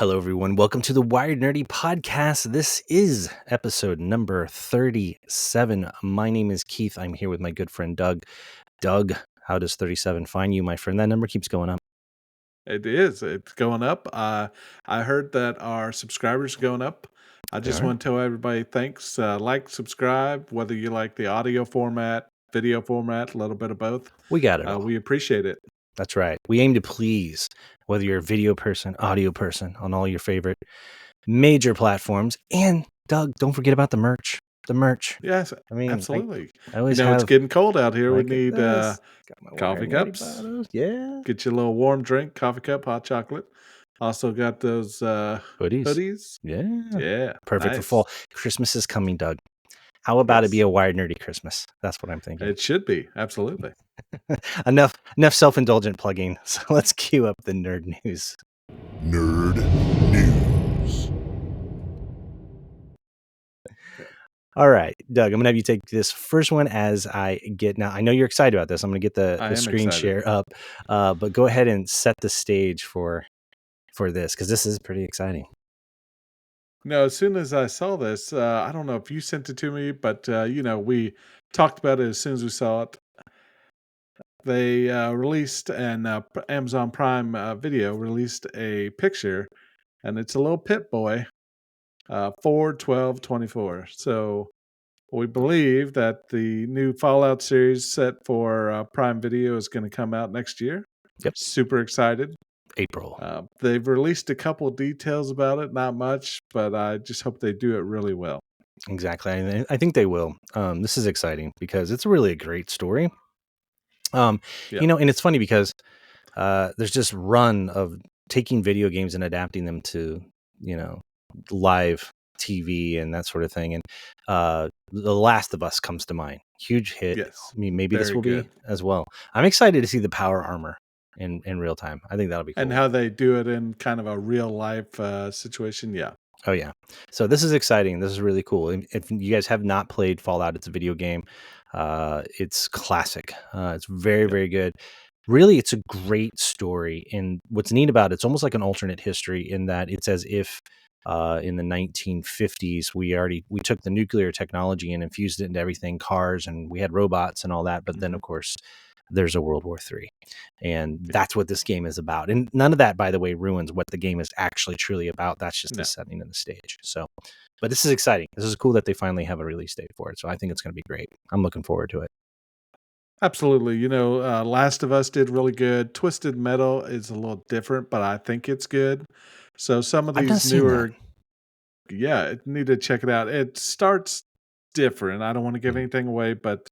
Hello, everyone. Welcome to the Wired Nerdy Podcast. This is episode number 37. My name is Keith. I'm here with my good friend Doug. Doug, how does 37 find you, my friend? That number keeps going up. It is. It's going up. I heard that our subscribers are going up. I They just are? want to tell everybody thanks. Like, subscribe, whether you like the audio format, video format, a little bit of both. We got it all. We appreciate it. That's right. We aim to please, whether you're a video person, audio person, on all your favorite major platforms. And Doug, don't forget about the merch. The merch. Yes, I mean, absolutely. I always It's have, getting cold out here. like We at need this. Got my coffee Wired Nerdy cups. bottles. Yeah. Get you a little warm drink, coffee cup, hot chocolate. Also got those hoodies. Yeah. Yeah, Perfect for nice. fall. Christmas is coming, Doug. How about it be Yes. a Wired Nerdy Christmas? That's what I'm thinking. It should be. Absolutely. Enough self-indulgent plugging. So let's cue up the nerd news. Nerd News. All right, Doug, I'm going to have you take this first one as I get. Now, I know you're excited about this. I'm going to get the screen share up. But go ahead and set the stage for this, because this is pretty exciting. No, as soon as I saw this, I don't know if you sent it to me, but we talked about it as soon as we saw it. They released and Amazon Prime Video released a picture, and it's a little pit boy, 4/12/24. So we believe that the new Fallout series set for Prime Video is going to come out next year. Yep. Super excited. April. They've released a couple of details about it, not much, but I just hope they do it really well. Exactly. I think they will. This is exciting because it's really a great story. And it's funny because there's this run of taking video games and adapting them to, live TV and that sort of thing. And The Last of Us comes to mind. Huge hit. Yes. I mean, maybe this Very will good. be as well. I'm excited to see the power armor in real time. I think that'll be cool. And how they do it in kind of a real life situation. Yeah. Oh, yeah. So this is exciting. This is really cool. If you guys have not played Fallout, it's a video game. It's classic. It's very, very good. Really, it's a great story. And what's neat about it, it's almost like an alternate history in that it's as if in the 1950s, we took the nuclear technology and infused it into everything, cars, and we had robots and all that. But then, of course, there's a World War III. And that's what this game is about. And none of that, by the way, ruins what the game is actually truly about. That's just the setting and the stage. So, but this is exciting. This is cool that they finally have a release date for it. So I think it's going to be great. I'm looking forward to it. Absolutely. Last of Us did really good. Twisted Metal is a little different, but I think it's good. So some of I've not these seen newer, that. need to check it out. It starts different. I don't want to give anything away, but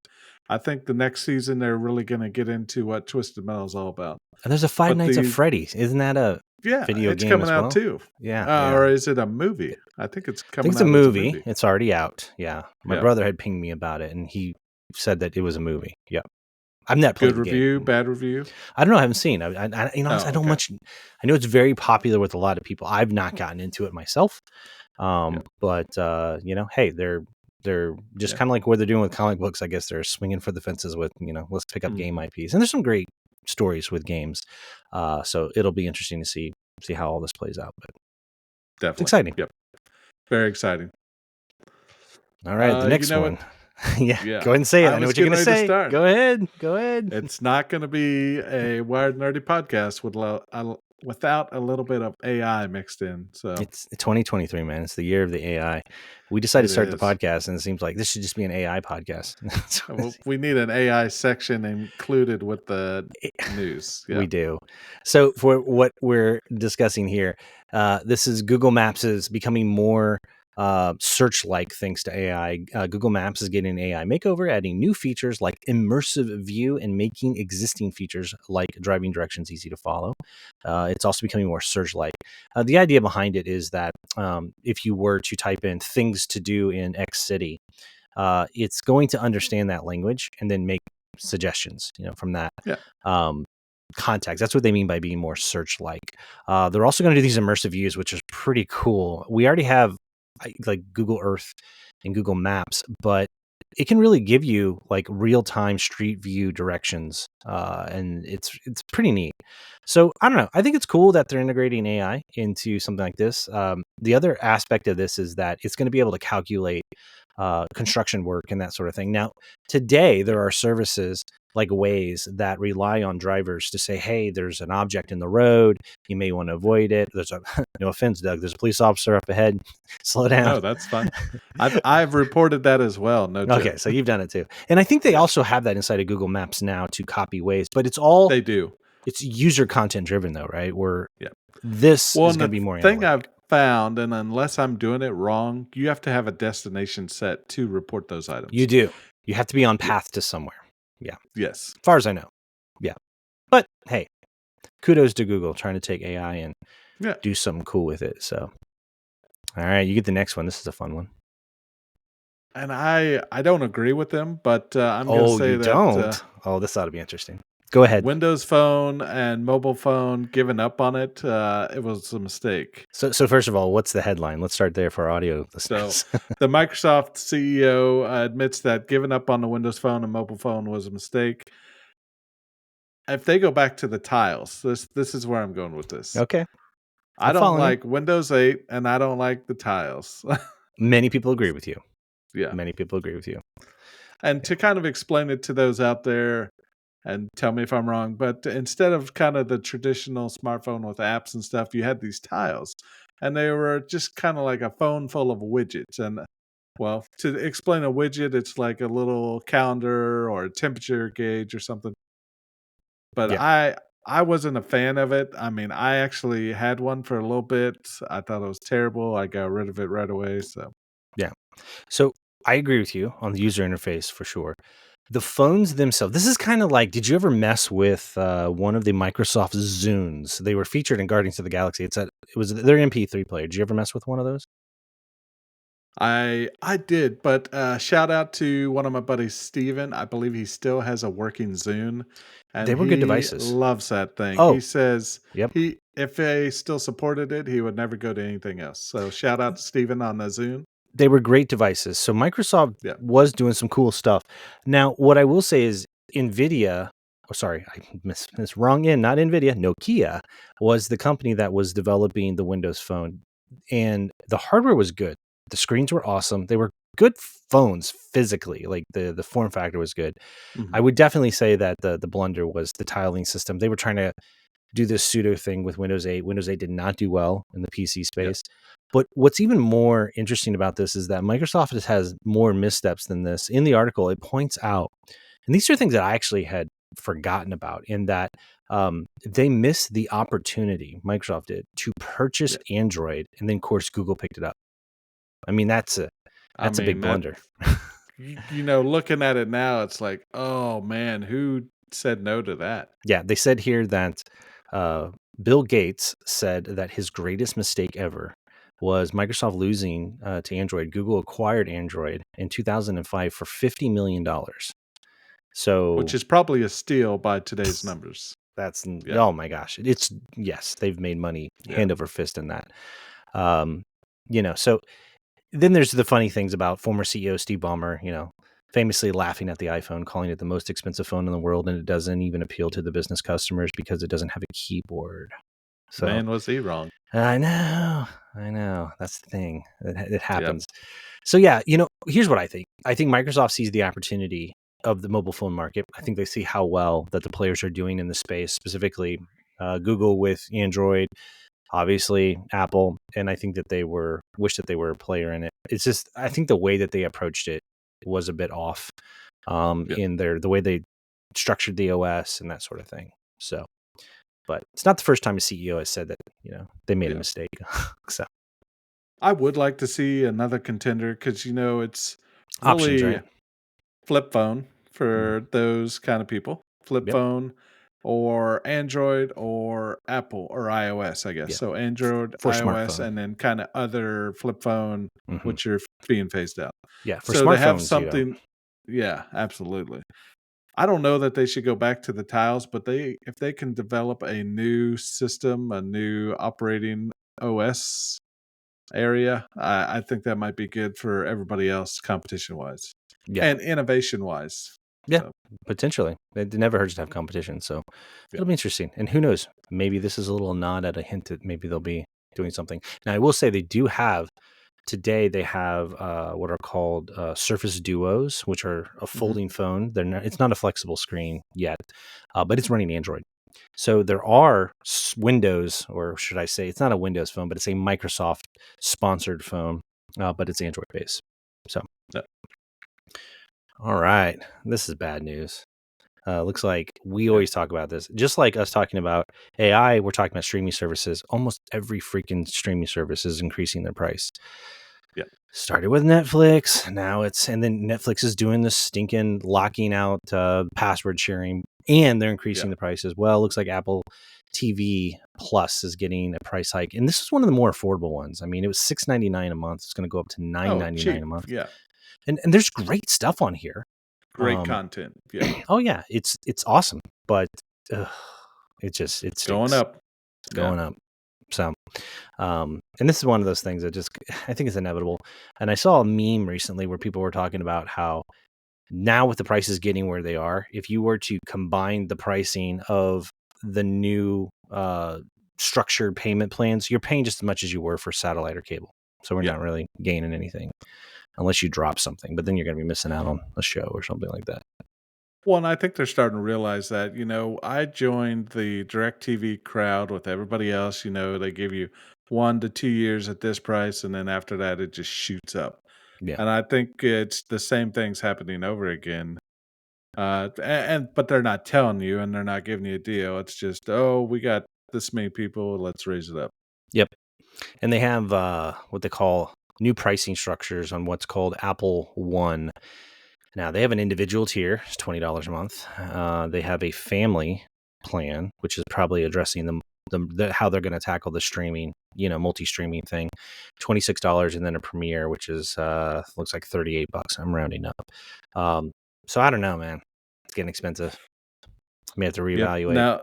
I think the next season they're really going to get into what Twisted Metal is all about. And there's a Five Nights at Freddy's. Isn't that a video it's game coming as out well? too. Yeah. Or is it a movie? I think it's I coming think out it's a as movie. It's already out. Yeah. My brother had pinged me about it, and he said that it was a movie. Yep. I've not played Good the review, game. bad review? I don't know. I haven't seen. I don't much. I know it's very popular with a lot of people. I've not gotten into it myself. But hey, they're just kind of like what they're doing with comic books. I guess they're swinging for the fences with, let's pick up game IPs. And there's some great stories with games. So it'll be interesting to see how all this plays out. But definitely, it's exciting. Yep, very exciting. All right, the next one. Yeah, go ahead and say it. I know what you're going to say. Go ahead. It's not going to be a Wired Nerdy podcast without a little bit of AI mixed in. So it's 2023, man. It's the year of the AI. We decided to start the podcast, and it seems like this should just be an AI podcast. We need an AI section included with the news. We do. So for what we're discussing here, this is Google Maps is becoming more search-like thanks to AI. Google Maps is getting an AI makeover, adding new features like immersive view and making existing features like driving directions easy to follow. It's also becoming more search-like. The idea behind it is that if you were to type in things to do in X city, it's going to understand that language and then make suggestions, from that. Context. That's what they mean by being more search-like. They're also going to do these immersive views, which is pretty cool. We already have like Google Earth and Google Maps, but it can really give you like real-time street view directions, and it's pretty neat. So I don't know. I think it's cool that they're integrating AI into something like this. The other aspect of this is that it's going to be able to calculate construction work and that sort of thing. Now, today there are services like Waze that rely on drivers to say, "Hey, there's an object in the road. You may want to avoid it." There's a no offense, Doug. There's a police officer up ahead. Slow down. No, that's fine. I've reported that as well. No Okay, joke. so you've done it too. And I think they Yeah, also have that inside of Google Maps now to copy Waze, but it's all they do. it's user content driven though, right? Where Yeah. this Well, is and going the to be more thing analytic. I've found, and unless I'm doing it wrong, you have to have a destination set to report those You items. do. You have to be on Yeah. path to somewhere. Yeah. Yes. As far as I know. Yeah. But hey, kudos to Google trying to take AI and Yeah. do something cool with it. So, all right, you get the next one. This is a fun one. And I don't agree with them, but I'm going to Oh, say you that don't? Oh, this ought to be interesting. Go ahead. Windows Phone and mobile phone giving up on it, it was a mistake. So first of all, what's the headline? Let's start there for our audio So listeners. the Microsoft CEO admits that giving up on the Windows Phone and mobile phone was a mistake. If they go back to the tiles, this is where I'm going with this. Okay. I I'm don't following you. like Windows 8 and I don't like the tiles. Many people agree with you. Yeah. Many people agree with you. And to kind of explain it to those out there and tell me if I'm wrong, but instead of kind of the traditional smartphone with apps and stuff, you had these tiles and they were just kind of like a phone full of widgets. And well, to explain a widget, it's like a little calendar or a temperature gauge or something. But Yeah. I wasn't a fan of it. I mean, I actually had one for a little bit. I thought it was terrible. I got rid of it right away. So Yeah. So I agree with you on the user interface for sure. The phones themselves, this is kind of like, did you ever mess with one of the Microsoft Zunes? They were featured in Guardians of the Galaxy. It was their MP3 player. Did you ever mess with one of those? I did, but shout out to one of my buddies, Steven. I believe he still has a working Zune, They and were good he devices. loves that thing. Oh, He says yep. he if they still supported it, he would never go to anything else. So shout out to Steven on the Zune. They were great devices. So Microsoft Yeah. was doing some cool stuff. Now, what I will say is NVIDIA, oh, sorry, I missed this wrong in, not NVIDIA, Nokia was the company that was developing the Windows Phone. And the hardware was good. The screens were awesome. They were good phones physically. Like the form factor was good. I Mhm. would definitely say that the blunder was the tiling system. They were trying to do this pseudo thing with Windows 8. Windows 8 did not do well in the PC Yeah. space. But what's even more interesting about this is that Microsoft has more missteps than this. In the article, it points out, and these are things that I actually had forgotten about, in that they missed the opportunity, Microsoft did, to purchase Yeah. Android, and then, of course, Google picked it up. I mean, that's a I big mean that blunder. looking at it now, it's like, oh man, who said no to that? Yeah, they said here that Bill Gates said that his greatest mistake ever was Microsoft losing to Android. Google acquired Android in 2005 for $50 million. Which So is probably a steal by today's numbers. that's Yeah. oh my gosh, it's yes, they've made money Yeah. hand over fist in that. Um, so then there's the funny things about former CEO Steve Ballmer, famously laughing at the iPhone, calling it the most expensive phone in the world, and it doesn't even appeal to the business customers because it doesn't have a keyboard. So Man, was he wrong. I know. That's the thing. It Yep. happens. So yeah, here's what I think. I think Microsoft sees the opportunity of the mobile phone market. I think they see how well that the players are doing in the space, specifically Google with Android, obviously Apple, and I think that wish that they were a player in it. It's just I think the way that they approached it was a bit off Yep. in the way they structured the OS and that sort of thing. So, but it's not the first time a CEO has said that they made a Yeah. mistake. So I would like to see another contender because it's options, really right? flip phone Mm. for those kind of people. Flip Yep. phone or Android or Apple or iOS, I guess. Yeah. So Android, For iOS, smartphone. and then kind of other flip phone, Hmm. which are being phased out. Yeah. For So they have smartphones, you don't. something. Yeah, absolutely. I don't know that they should go back to the tiles, but if they can develop a new system, a new operating OS area, I think that might be good for everybody else competition wise. Yeah. and innovation wise. Yeah, So potentially. It never hurts to have competition. So yeah, it'll be interesting. And who knows? Maybe this is a little nod at a hint that maybe they'll be doing something. Now, I will say they do have today. They have what are called Surface Duos, which are a hmm folding phone. They're not. It's not a flexible screen yet, but it's running Android. So there are Windows, or should I say, it's not a Windows phone, but it's a Microsoft sponsored phone, but it's Android based. So, yeah. all right, this is bad news. Looks like we Yeah. always talk about this, just like us talking about AI. We're talking about streaming services. Almost every freaking streaming service is increasing their price. Yeah. Started with Netflix, and then Netflix is doing this stinking locking out password sharing, and they're increasing the price as well. Looks like Apple TV Plus is getting a price hike, and this is one of the more affordable ones. I mean, it was $6.99 a month. It's going to go up to $9.99 a Cheap. month, Yeah. and there's great stuff on here. Great content. Yeah. Oh yeah, it's awesome, but it Going stinks. up. Going up. So, and this is one of those things that just I think is inevitable. And I saw a meme recently where people were talking about how now with the prices getting where they are, if you were to combine the pricing of the new structured payment plans, you're paying just as much as you were for satellite or cable. So we're Yeah. not really gaining anything unless you drop something, but then you're going to be missing out on a show or something like that. Well, and I think they're starting to realize that, I joined the DirecTV crowd with everybody else. They give you 1 to 2 years at this price, and then after that, it just shoots up. Yeah. And I think it's the same thing's happening over again. But they're not telling you, and they're not giving you a deal. It's just, oh, we got this many people, let's raise it up. Yep. And they have what they call new pricing structures on what's called Apple One. Now they have an individual tier, it's $20 a month. They have a family plan, which is probably addressing how they're going to tackle the streaming, multi-streaming thing. $26, and then a premiere, which is looks like $38. I'm rounding up. So I don't know, man. It's getting expensive. May have to Yep. reevaluate. Now,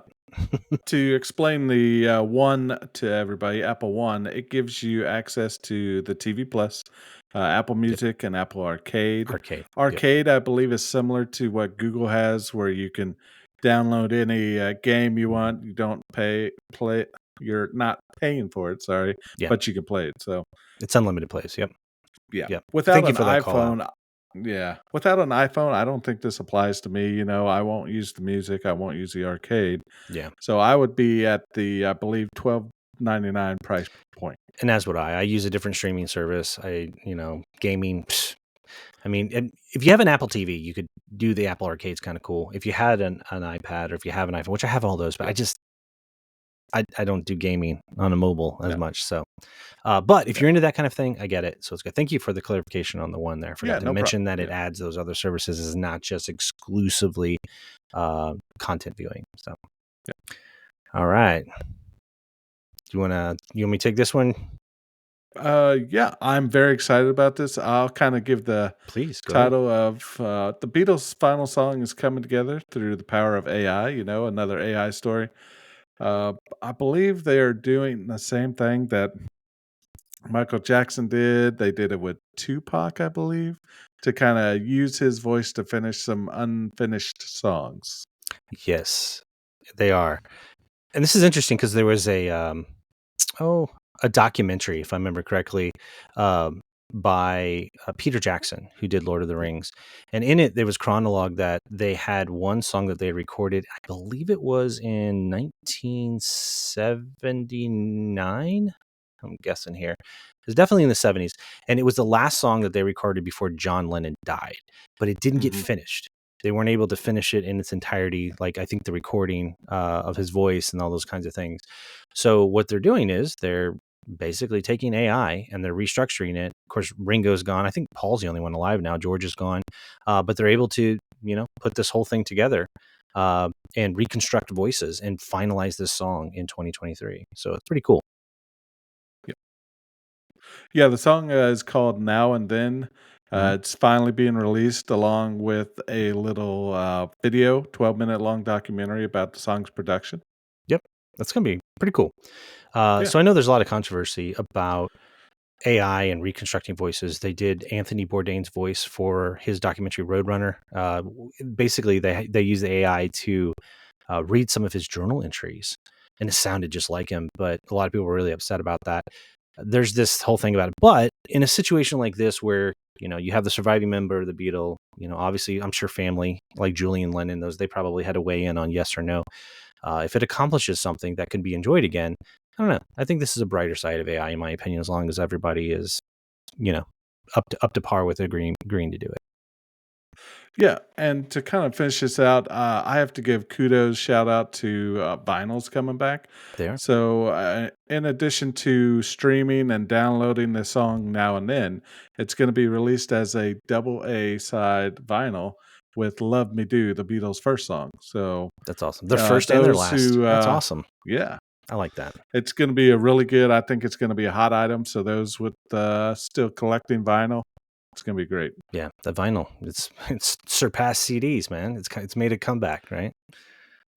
to explain the one to everybody, Apple One, it gives you access to the TV Plus, Apple Yep. Music, and Apple Arcade. Arcade. Yep. Arcade, I believe, is similar to what Google has, where you can download any game you want. You don't play. You're not paying for it, sorry, Yeah. but you can play it. So It's unlimited plays. Yep. yeah, Yep. without Thank you an for that call out. iPhone, without an iPhone, I don't think this applies to me. I won't use the music. I won't use the arcade. Yeah. So I would be at the, I believe, $12.99 price point. And as would I. I use a different streaming service. Gaming. I mean, and if you have an Apple TV, you could do the Apple Arcade's kind of cool. If you had an iPad, or if you have an iPhone, which I have all those, but I don't do gaming on a mobile as much. So, but if you're into that kind of thing, I get it. So it's good. Thank you for the clarification on the one there. I forgot to mention that it adds those other services, is not just exclusively content viewing. So, all right. You want me to take this one? Yeah, I'm very excited about this. I'll kind of give the title of the Beatles' final song is coming together through the power of AI. Another AI story. I believe they are doing the same thing that Michael Jackson did. They did it with Tupac, I believe, to kind of use his voice to finish some unfinished songs. Yes, they are. And this is interesting because there was a documentary, if I remember correctly, by Peter Jackson, who did Lord of the Rings. And in it, there was chronologue that they had one song that they had recorded. I believe it was in 1979. I'm guessing here. It was definitely in the 70s. And it was the last song that they recorded before John Lennon died. But it didn't get finished. They weren't able to finish it in its entirety, like I think the recording of his voice and all those kinds of things. So what they're doing is they're basically taking AI and they're restructuring it. Of course, Ringo's gone. I think Paul's the only one alive now. George is gone. But they're able to, put this whole thing together and reconstruct voices and finalize this song in 2023. So it's pretty cool. Yeah, the song is called Now and Then. It's finally being released along with a little video, 12-minute long documentary about the song's production. Yep. That's going to be pretty cool. So I know there's a lot of controversy about AI and reconstructing voices. They did Anthony Bourdain's voice for his documentary Roadrunner. Basically, they used the AI to read some of his journal entries, and it sounded just like him. But a lot of people were really upset about that. There's this whole thing about it. But in a situation like this, where you have the surviving member of the Beatle, obviously, I'm sure family like Julian Lennon, they probably had to weigh in on yes or no. If it accomplishes something that can be enjoyed again, I don't know. I think this is a brighter side of AI, in my opinion, as long as everybody is, up to par with agreeing to do it. Yeah, and to kind of finish this out, I have to give kudos, shout out to vinyls coming back. There. So, in addition to streaming and downloading the song now and then, it's going to be released as a double A side vinyl with "Love Me Do," the Beatles' first song. So That's awesome. Their first and their last. That's awesome. Yeah, I like that. it's going to be a really good. I think it's going to be a hot item. So those with still collecting vinyl, it's going to be great. Yeah, the vinyl. It's surpassed CDs, man. It's made a comeback, right?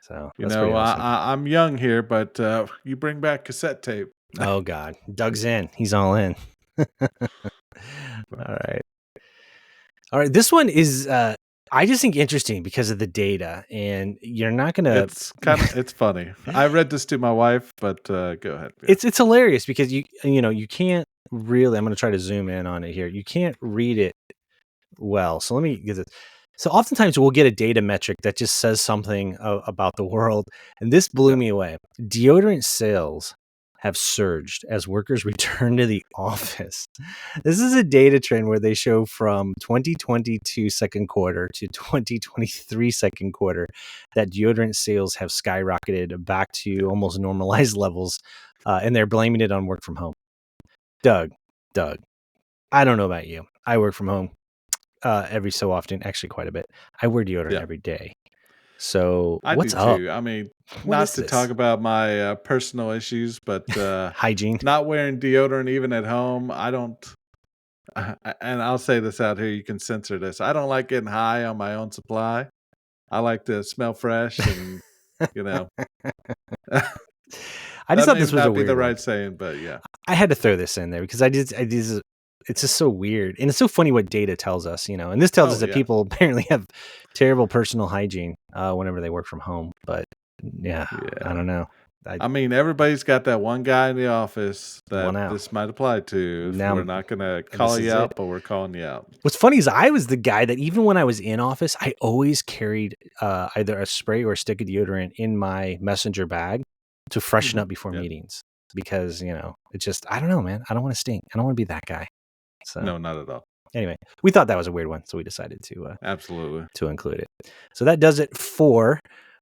So that's pretty awesome. I'm young here, but you bring back cassette tape. Oh God, Doug's in. He's all in. All right. This one is I just think interesting because of the data, and you're not gonna. It's funny. I read this to my wife, but go ahead. Yeah. It's hilarious because you can't really. I'm gonna try to zoom in on it here. You can't read it well. So let me get this. So oftentimes we'll get a data metric that just says something about the world, and this blew me away. Deodorant sales have surged as workers return to the office. This is a data trend where they show from 2022 second quarter to 2023 second quarter that deodorant sales have skyrocketed back to almost normalized levels, and they're blaming it on work from home. Doug, I don't know about you. I work from home every so often, actually quite a bit. I wear deodorant every day. So what's up? Too. I mean, not to talk about my personal issues, but hygiene. Not wearing deodorant even at home. I don't. And I'll say this out here. You can censor this. I don't like getting high on my own supply. I like to smell fresh, and I just thought this was a weird the right saying, but yeah, I had to throw this in there because I did. It's just so weird, and it's so funny what data tells us, and this tells us that people apparently have terrible personal hygiene whenever they work from home. But yeah. I don't know. I mean, everybody's got that one guy in the office that this might apply to. Now, we're not going to call you out, but we're calling you out. What's funny is I was the guy that even when I was in office, I always carried either a spray or a stick of deodorant in my messenger bag to freshen up before meetings because, it's just, I don't know, man. I don't want to stink. I don't want to be that guy. So, no, not at all. Anyway, we thought that was a weird one, so we decided to absolutely to include it. So that does it for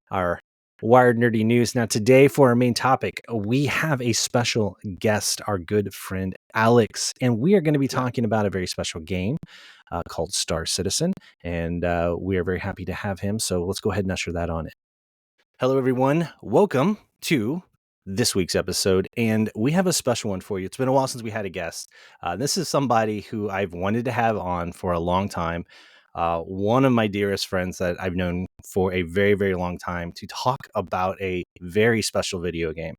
our Wired Nerdy News. Now, today for our main topic, we have a special guest, our good friend Alex, and we are going to be talking about a very special game called Star Citizen, and we are very happy to have him. So let's go ahead and usher that on in. Hello, everyone. Welcome to this week's episode, and we have a special one for you. It's been a while since we had a guest. This is somebody who I've wanted to have on for a long time. One of my dearest friends that I've known for a very, very long time to talk about a very special video game.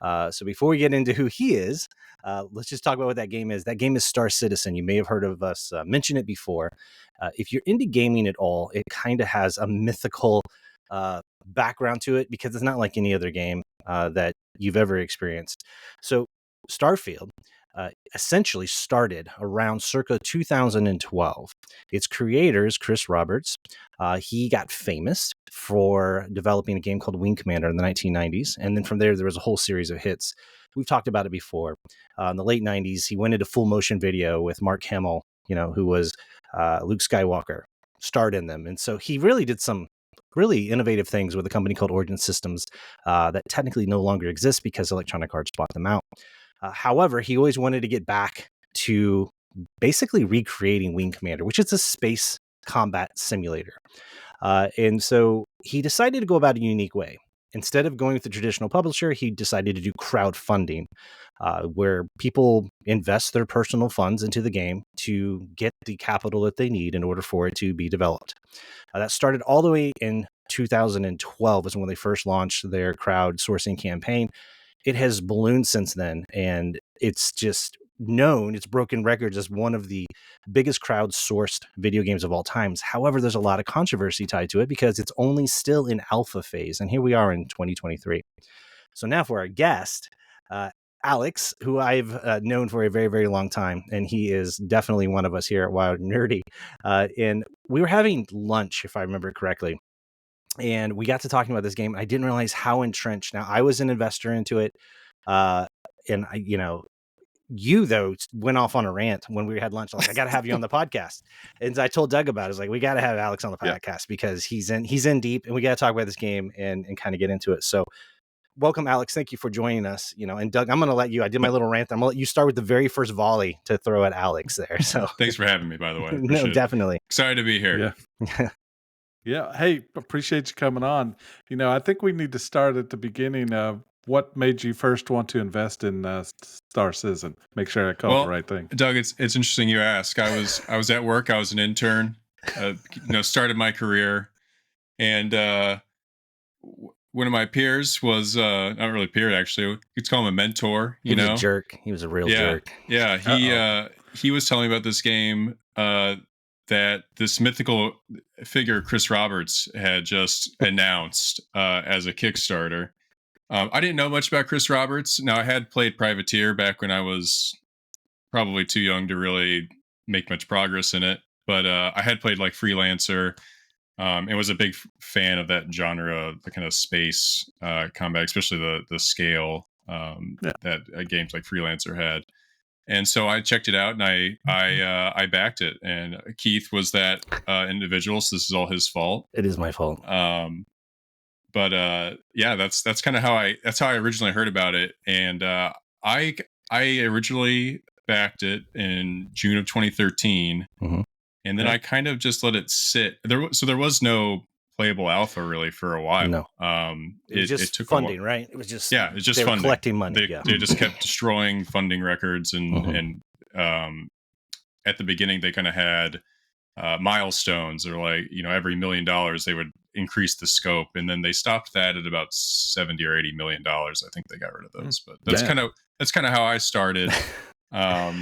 So before we get into who he is, let's just talk about what that game is. That game is Star Citizen. You may have heard of us mention it before. If you're into gaming at all, it kind of has a mythical background to it because it's not like any other game that you've ever experienced. So Starfield essentially started around circa 2012. Its creators, Chris Roberts, he got famous for developing a game called Wing Commander in the 1990s. And then from there was a whole series of hits. We've talked about it before. In the late 90s, he went into full motion video with Mark Hamill, who was Luke Skywalker, starred in them. And so he really did some really innovative things with a company called Origin Systems that technically no longer exists because Electronic Arts bought them out. However, he always wanted to get back to basically recreating Wing Commander, which is a space combat simulator. And so he decided to go about a unique way. Instead of going with the traditional publisher, he decided to do crowdfunding, where people invest their personal funds into the game to get the capital that they need in order for it to be developed. That started all the way in 2012 is when they first launched their crowdsourcing campaign. It has ballooned since then, and it's just known, it's broken records as one of the biggest crowdsourced video games of all times. However, there's a lot of controversy tied to it because it's only still in alpha phase, and here we are in 2023. So now for our guest, Alex, who I've known for a very, very long time, and he is definitely one of us here at Wild Nerdy. And we were having lunch, if I remember correctly, and we got to talking about this game. I didn't realize how entrenched. Now, I was an investor into it, and you though went off on a rant when we had lunch. Like, I got to have you on the podcast, and I told Doug about it. I was like, we got to have Alex on the podcast because he's in deep, and we got to talk about this game and kind of get into it. So, welcome, Alex. Thank you for joining us. And Doug, I'm going to let you. I did my little rant. I'm going to let you start with the very first volley to throw at Alex there. So, thanks for having me. By the way, no, definitely excited to be here. Yeah. Yeah. Hey, appreciate you coming on. I think we need to start at the beginning of what made you first want to invest in Star Citizen. Make sure I call the right thing. Doug, it's interesting you ask. I was at work. I was an intern. Started my career, and one of my peers was not really peer actually. You could call him a mentor. He was a jerk. He was a real jerk. Yeah. He was telling me about this game. That this mythical figure, Chris Roberts, had just announced as a Kickstarter. I didn't know much about Chris Roberts. Now, I had played Privateer back when I was probably too young to really make much progress in it. But I had played like Freelancer and was a big fan of that genre, the kind of space combat, especially the scale that games like Freelancer had. And so I checked it out, and I backed it. And Keith was that individual, so this is all his fault. It is my fault. But that's kind of how I originally heard about it. And I originally backed it in June of 2013, and then I kind of just let it sit. There was no playable alpha really for a while. No, it took funding, right? It was just funding. Collecting money. They just kept destroying funding records, and at the beginning they kind of had milestones. They're like, every $1 million they would increase the scope, and then they stopped that at about $70 or $80 million. I think they got rid of those, but that's kind of how I started. How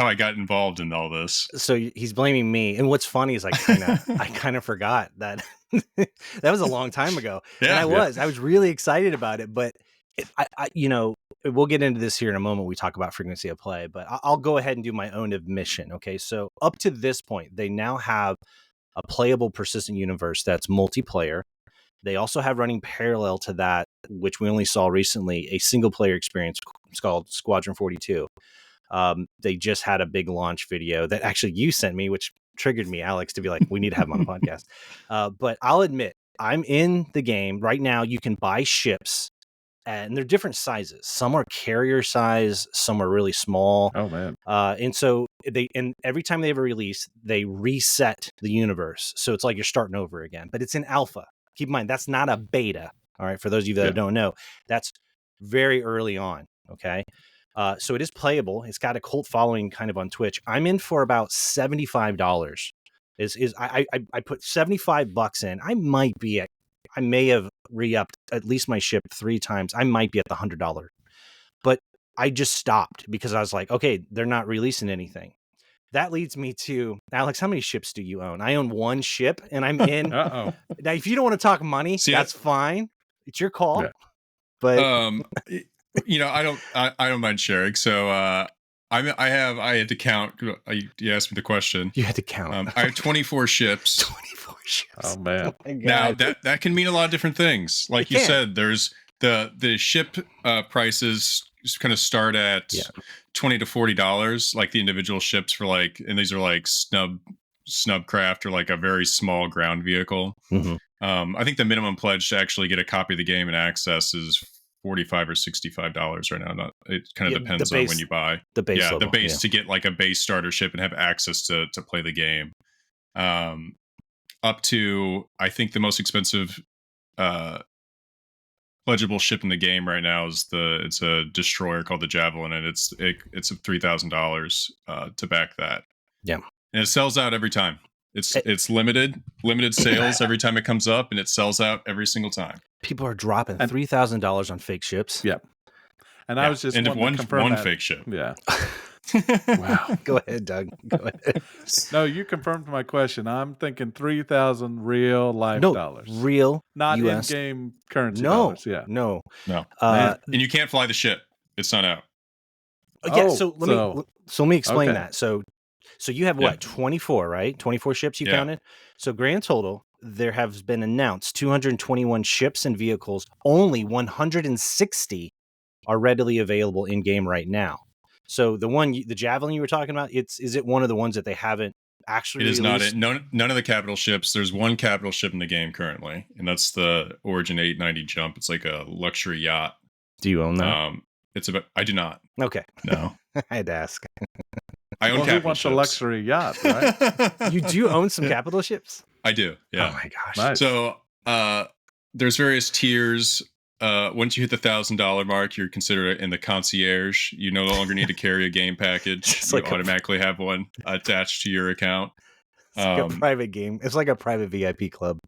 I got involved in all this. So he's blaming me, and what's funny is I kind of forgot that that was a long time ago. Yeah, and I was really excited about it, but we'll get into this here in a moment. We talk about frequency of play, but I'll go ahead and do my own admission. Okay, so up to this point, they now have a playable persistent universe that's multiplayer. They also have running parallel to that, which we only saw recently, a single player experience. It's called Squadron 42. They just had a big launch video that actually you sent me, which triggered me, Alex, to be like, we need to have him on the podcast. But I'll admit, I'm in the game right now. You can buy ships, and they're different sizes. Some are carrier size, some are really small. Oh man! And so every time they have a release, they reset the universe. So it's like you're starting over again. But it's in alpha. Keep in mind, that's not a beta. All right, for those of you that don't know, that's very early on. Okay. So it is playable. It's got a cult following kind of on Twitch. I'm in for about $75. I put $75 in. I may have re-upped at least my ship 3 times. I might be at the $100, but I just stopped because I was like, okay, they're not releasing anything. That leads me to Alex. How many ships do you own? I own 1 ship, and I'm in. Now, if you don't want to talk money, that's fine. It's your call. Yeah. But I don't mind sharing. So I had to count. You asked me the question. You had to count. I have 24 ships. 24 ships. Oh man! Oh, now that can mean a lot of different things. Like you said, there's the ship prices just kind of start at $20 to $40, like the individual ships for and these are like snubcraft or like a very small ground vehicle. I think the minimum pledge to actually get a copy of the game and access is $45 or $65 right now. It kind of depends on when you buy the base. Yeah, the base to get like a base starter ship and have access to play the game. Up to, I think the most expensive pledgeable ship in the game right now is it's a destroyer called the Javelin, and it's $3,000 to back that. Yeah, and it sells out every time. It's limited sales every time it comes up, and it sells out every single time. People are dropping $3,000 on fake ships. Yeah. And I was just and wanting to confirm one that. fake ship. Yeah. Wow. Go ahead, Doug. Go ahead. No, you confirmed my question. I'm thinking 3,000 real life No, dollars, real not US. in-game currency No, dollars. Yeah. no. No, Man. and you can't fly the ship. It's not out. Yeah. Oh, So let me explain okay. that. So you have Yeah. what, 24, right? 24 ships you Yeah. counted. So grand total, there have been announced 221 ships and vehicles. Only 160 are readily available in game right now. So the Javelin you were talking about, is it one of the ones that they haven't actually It is released? not none of the capital ships. There's one capital ship in the game currently, and that's the Origin 890 Jump. It's like a luxury yacht. Do you own that? I do not. Okay. No. I had to ask. I own Well, who capital wants ships. a luxury yacht, right? You do own some capital ships? I do. Yeah. Oh my gosh. Nice. So there's various tiers. Once you hit the $1,000 mark, you're considered in the concierge. You no longer need to carry a game package. It's You like automatically have one attached to your account. It's like a private game. It's like a private VIP club.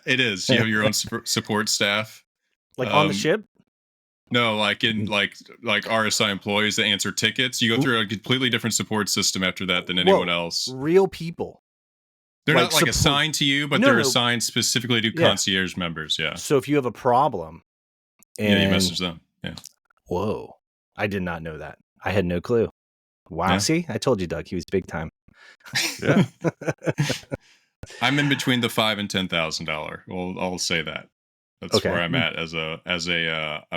It is. You have your own support staff. Like on the ship? No, like in like RSI employees that answer tickets. You go through a completely different support system after that than anyone else. Real people. They're like not like assigned to you, but No, they're no. assigned specifically to concierge members. Yeah. So if you have a problem, and You message them. Yeah. Whoa, I did not know that. I had no clue. Wow. Yeah. See, I told you, Doug, he was big time. Yeah. I'm in between the $5,000 and $10,000. Well, I'll say that. That's Okay. where I'm at as a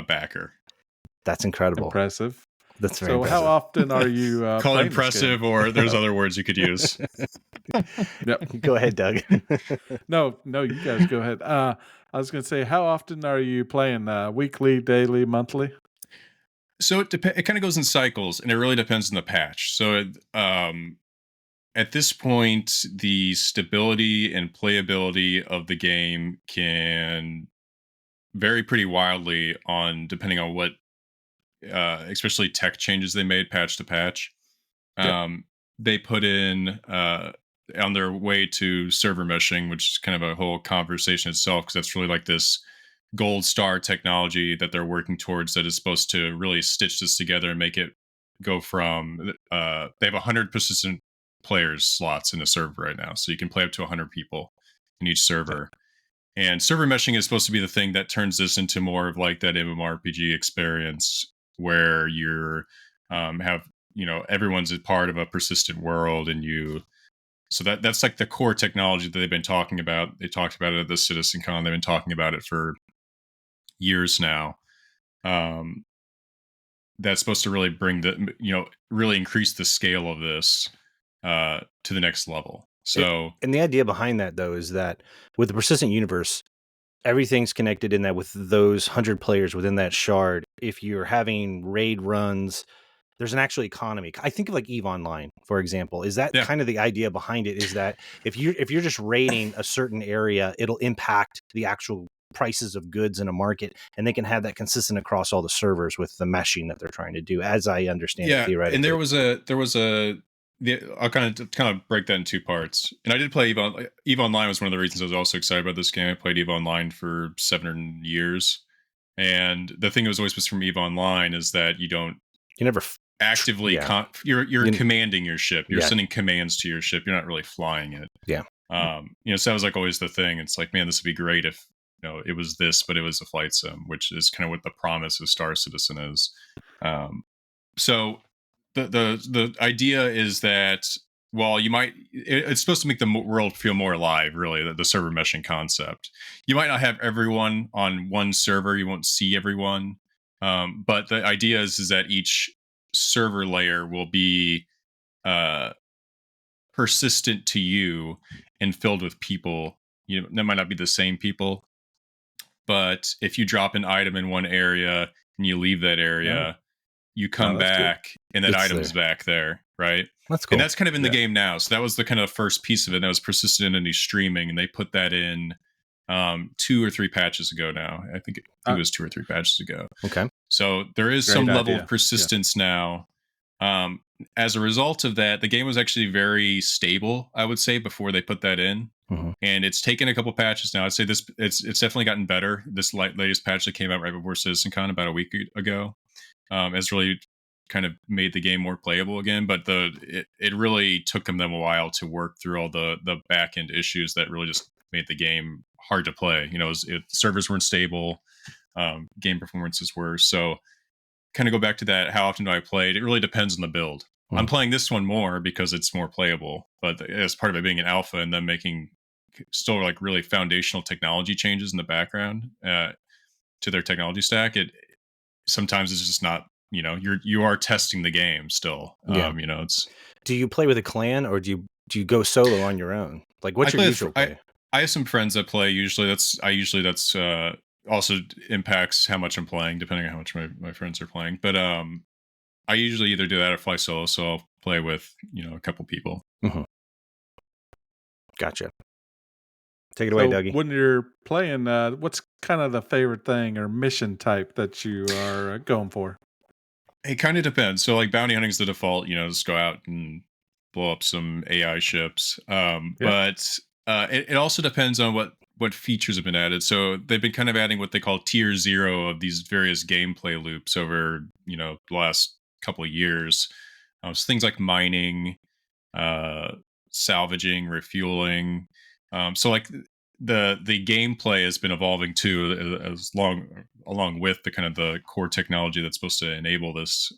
backer. That's incredible. Impressive. That's very So impressive. how often are you Call it playing this impressive, game? or there's other words you could use. Yep. Go ahead, Doug. No, you guys go ahead. I was going to say, how often are you playing? Weekly, daily, monthly? So it kind of goes in cycles, and it really depends on the patch. So at this point, the stability and playability of the game can vary pretty wildly on depending on what, especially tech changes they made patch to patch. They put in on their way to server meshing, which is kind of a whole conversation itself, because that's really like this gold star technology that they're working towards that is supposed to really stitch this together and make it go from they have 100 persistent players slots in the server right now, so you can play up to 100 people in each server. And server meshing is supposed to be the thing that turns this into more of like that MMORPG experience where you're have everyone's a part of a persistent world, and so that's like the core technology that they've been talking about. They talked about it at the CitizenCon. They've been talking about it for years now. That's supposed to really bring really increase the scale of this to the next level. So, and the idea behind that, though, is that with the persistent universe, everything's connected in that with those 100 players within that shard. If you're having raid runs, there's an actual economy. I think of like EVE Online, for example. Is that kind of the idea behind it? Is that if you're just raiding a certain area, it'll impact the actual prices of goods in a market, and they can have that consistent across all the servers with the meshing that they're trying to do, as I understand it theoretically. And there was I'll kind of break that in two parts. And I did play EVE Online was one of the reasons I was also excited about this game. I played EVE Online for 7 years, and the thing that was always missed from EVE Online is that you never actively you're commanding your ship. You're sending commands to your ship. You're not really flying it. So that was like always the thing. It's like, man, this would be great if it was this, but it was a flight sim, which is kind of what the promise of Star Citizen is. So the idea is that while it's supposed to make the world feel more alive, really, the server meshing concept. You might not have everyone on one server. You won't see everyone. But the idea is that each server layer will be persistent to you and filled with people. That might not be the same people, but if you drop an item in one area and you leave that area, you come back and that item's back there, right? That's cool. And that's kind of in the game now. So that was the kind of first piece of it. That was persistent entity streaming, and they put that in 2 or 3 patches ago now. I think it was 2 or 3 patches ago. Okay. So there is some level of persistence now. As a result of that, the game was actually very stable, I would say, before they put that in. Mm-hmm. And it's taken a couple patches now. I'd say it's definitely gotten better. This latest patch that came out right before CitizenCon about a week ago has really kind of made the game more playable again. But it really took them a while to work through all the back end issues that really just made the game hard to play. Servers weren't stable, game performances were. So kind of go back to that. How often do I play? It really depends on the build. I'm playing this one more because it's more playable, but as part of it being an alpha and then making still like really foundational technology changes in the background to their technology stack, it sometimes it's just not, you are testing the game still. It's. Do you play with a clan or do you go solo on your own? Like, what's your usual play? I have some friends that play. Usually that's also impacts how much I'm playing, depending on how much my friends are playing. But I usually either do that or fly solo, so I'll play with a couple people. Gotcha. Take it away, Dougie. When you're playing, what's kind of the favorite thing or mission type that you are going for? It kind of depends. So like bounty hunting is the default, just go out and blow up some AI ships. But it also depends on what features have been added. So they've been kind of adding what they call tier 0 of these various gameplay loops over, the last couple of years. So things like mining, salvaging, refueling. So like the gameplay has been evolving too, along with the kind of the core technology that's supposed to enable this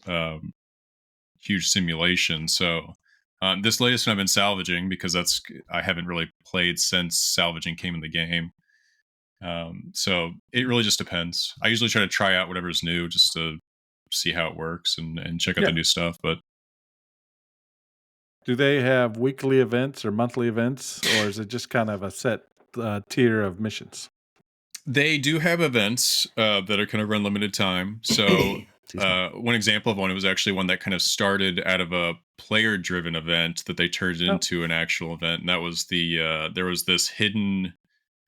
huge simulation. So this latest one I've been salvaging because I haven't really played since salvaging came in the game. So it really just depends. I usually try to try out whatever's new just to see how it works and check out the new stuff. But do they have weekly events or monthly events, or is it just kind of a set tier of missions? They do have events that are kind of run limited time. So one example of one, it was actually one that kind of started out of a player-driven event that they turned into an actual event, and that was there was this hidden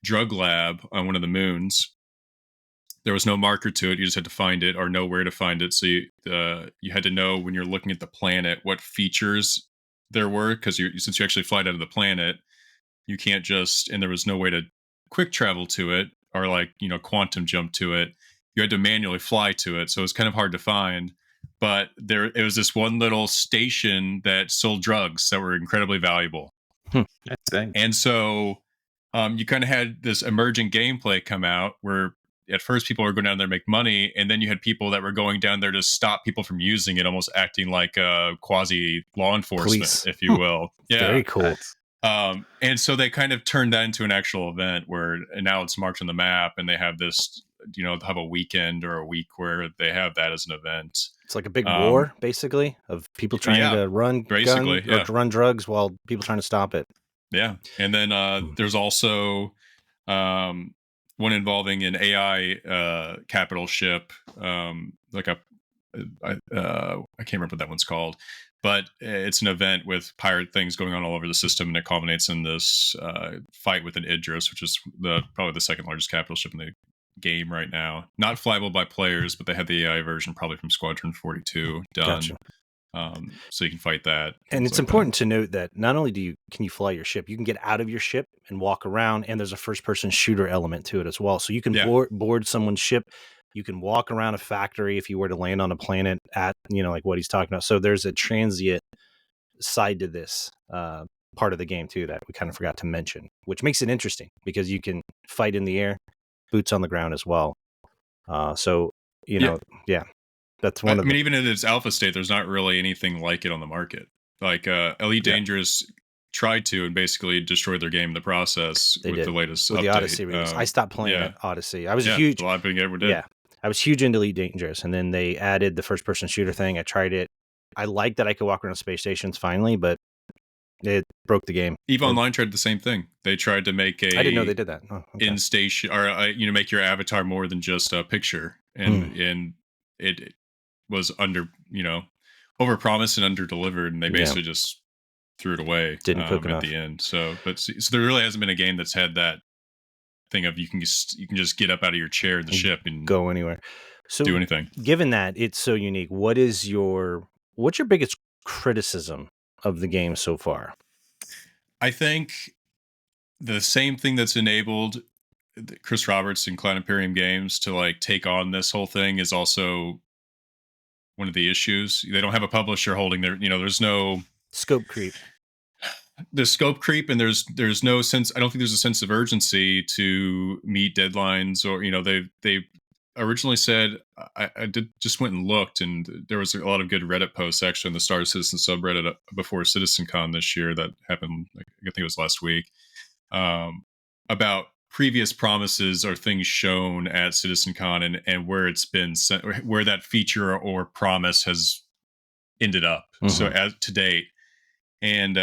drug lab on one of the moons. There was no marker to it; you just had to find it or know where to find it. So you had to know when you're looking at the planet what features there were, because since you actually fly out of the planet, you can't just, and there was no way to quick travel to it or like quantum jump to it. You had to manually fly to it, so it was kind of hard to find. But it was this one little station that sold drugs that were incredibly valuable. And so you kind of had this emerging gameplay come out where at first people were going down there to make money, and then you had people that were going down there to stop people from using it, almost acting like a quasi law enforcement, Police, if you will. Yeah, very cool. And so they kind of turned that into an actual event where now it's marked on the map, and they have this, they'll have a weekend or a week where they have that as an event. It's like a big war, basically, of people trying to run guns or to run drugs while people trying to stop it. Yeah, and then there's also one involving an AI capital ship, like I can't remember what that one's called. But it's an event with pirate things going on all over the system, and it culminates in this fight with an Idris, which is probably the second largest capital ship in the game right now. Not flyable by players, but they had the AI version probably from Squadron 42 done. Gotcha. So you can fight that. And it's important to note that not only can you fly your ship, you can get out of your ship and walk around, and there's a first-person shooter element to it as well. So you can board someone's ship. You can walk around a factory if you were to land on a planet at, like what he's talking about. So there's a transient side to this part of the game too that we kind of forgot to mention, which makes it interesting because you can fight in the air, boots on the ground as well. So, that's one of them. Even in its alpha state, there's not really anything like it on the market. Like Elite Dangerous tried to and basically destroyed their game in the process with the latest update. The Odyssey release. I stopped playing Odyssey. I was a lot of people ever did. Yeah. I was huge into Elite Dangerous, and then they added the first-person shooter thing. I tried it. I liked that I could walk around space stations finally, but it broke the game. EVE Online tried the same thing. They tried to make I didn't know they did that. In station, or make your avatar more than just a picture, and it was over promised and under delivered, and they basically just threw it away. Didn't cook enough at the end. So there really hasn't been a game that's had that thing of you can just get up out of your chair in the ship and go anywhere, so do anything. Given that it's so unique, what's your biggest criticism of the game so far? I think the same thing that's enabled Chris Roberts and Cloud Imperium Games to take on this whole thing is also one of the issues. They don't have a publisher holding their, there's no Scope creep. there's scope creep, and there's no sense. I don't think there's a sense of urgency to meet deadlines, or they originally said, just went and looked, and there was a lot of good Reddit posts actually in the Star Citizen subreddit before CitizenCon this year that happened. I think it was last week, about previous promises or things shown at CitizenCon and where it's been sent, where that feature or promise has ended up. So as to date, and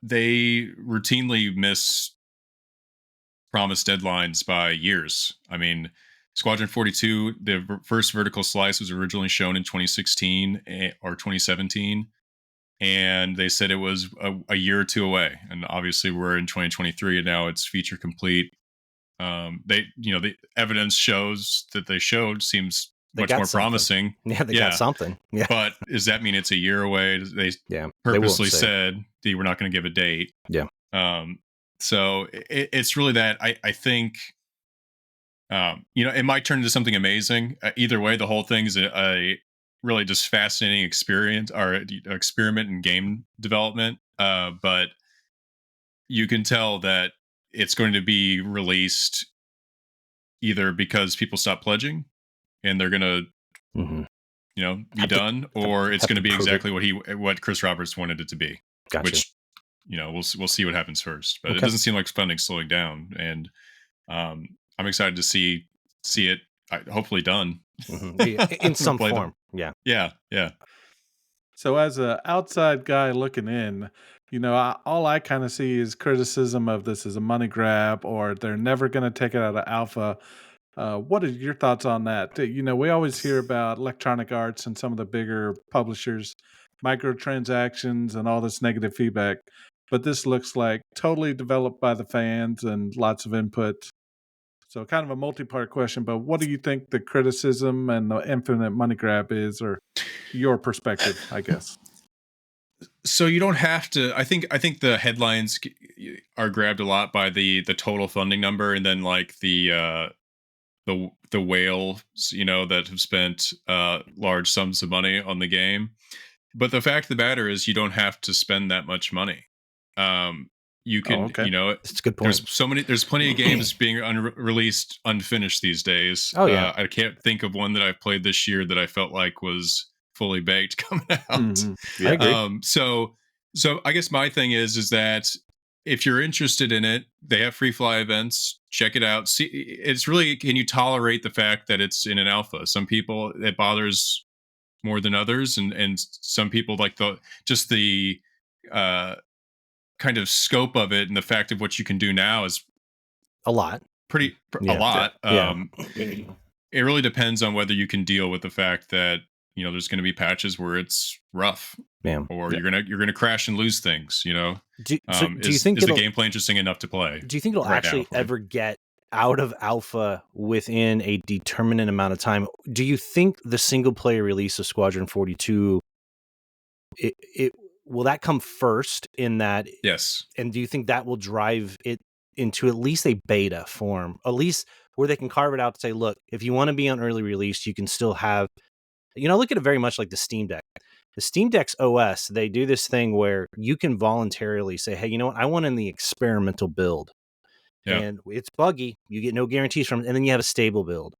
they routinely miss promised deadlines by years. I mean, Squadron 42, the first vertical slice was originally shown in 2016 or 2017, and they said it was a year or two away. And obviously, we're in 2023, and now it's feature complete. The evidence shows that they showed seems much more promising. Yeah, they got something. Yeah, but does that mean it's a year away? They purposely said they were not going to give a date. Yeah. So it's really that. I think, it might turn into something amazing. Either way, the whole thing is a really just fascinating experience or experiment in game development. But you can tell that it's going to be released either because people stop pledging and they're going to, be done, or it's going to be exactly what Chris Roberts wanted it to be. Gotcha. Which, we'll see what happens first. But it doesn't seem like funding's slowing down, and I'm excited to see it hopefully done in some form. Yeah. So as an outside guy looking in, all I kind of see is criticism of this as a money grab, or they're never going to take it out of alpha. What are your thoughts on that? We always hear about Electronic Arts and some of the bigger publishers, microtransactions and all this negative feedback. But this looks like totally developed by the fans and lots of input. So kind of a multi-part question, but what do you think the criticism and the infinite money grab is, or your perspective, I guess? So you don't have to. I think the headlines are grabbed a lot by the total funding number, and then like the whales, that have spent large sums of money on the game. But the fact of the matter is, you don't have to spend that much money. You can, it's a good point. There's plenty of games being released unfinished these days. Oh yeah, I can't think of one that I've played this year that I felt like was fully baked coming out. Mm-hmm. Yeah, I agree. So I guess my thing is that if you're interested in it, they have free fly events. Check it out. See, it's really, can you tolerate the fact that it's in an alpha? Some people it bothers more than others, and some people like the kind of scope of it, and the fact of what you can do now is a lot. A lot. Yeah. It really depends on whether you can deal with the fact that there's going to be patches where it's rough, or you're gonna crash and lose things. Do you think is the gameplay interesting enough to play? Do you think it'll actually ever get out of alpha within a determinate amount of time? Do you think the single player release of Squadron 42 will that come first in that? Yes. And do you think that will drive it into at least a beta form, at least where they can carve it out to say, look, if you want to be on early release, you can still have, look at it very much like the Steam Deck. The Steam Deck's OS, they do this thing where you can voluntarily say, hey, you know what? I want in the experimental build. Yeah. And it's buggy. You get no guarantees from it. And then you have a stable build.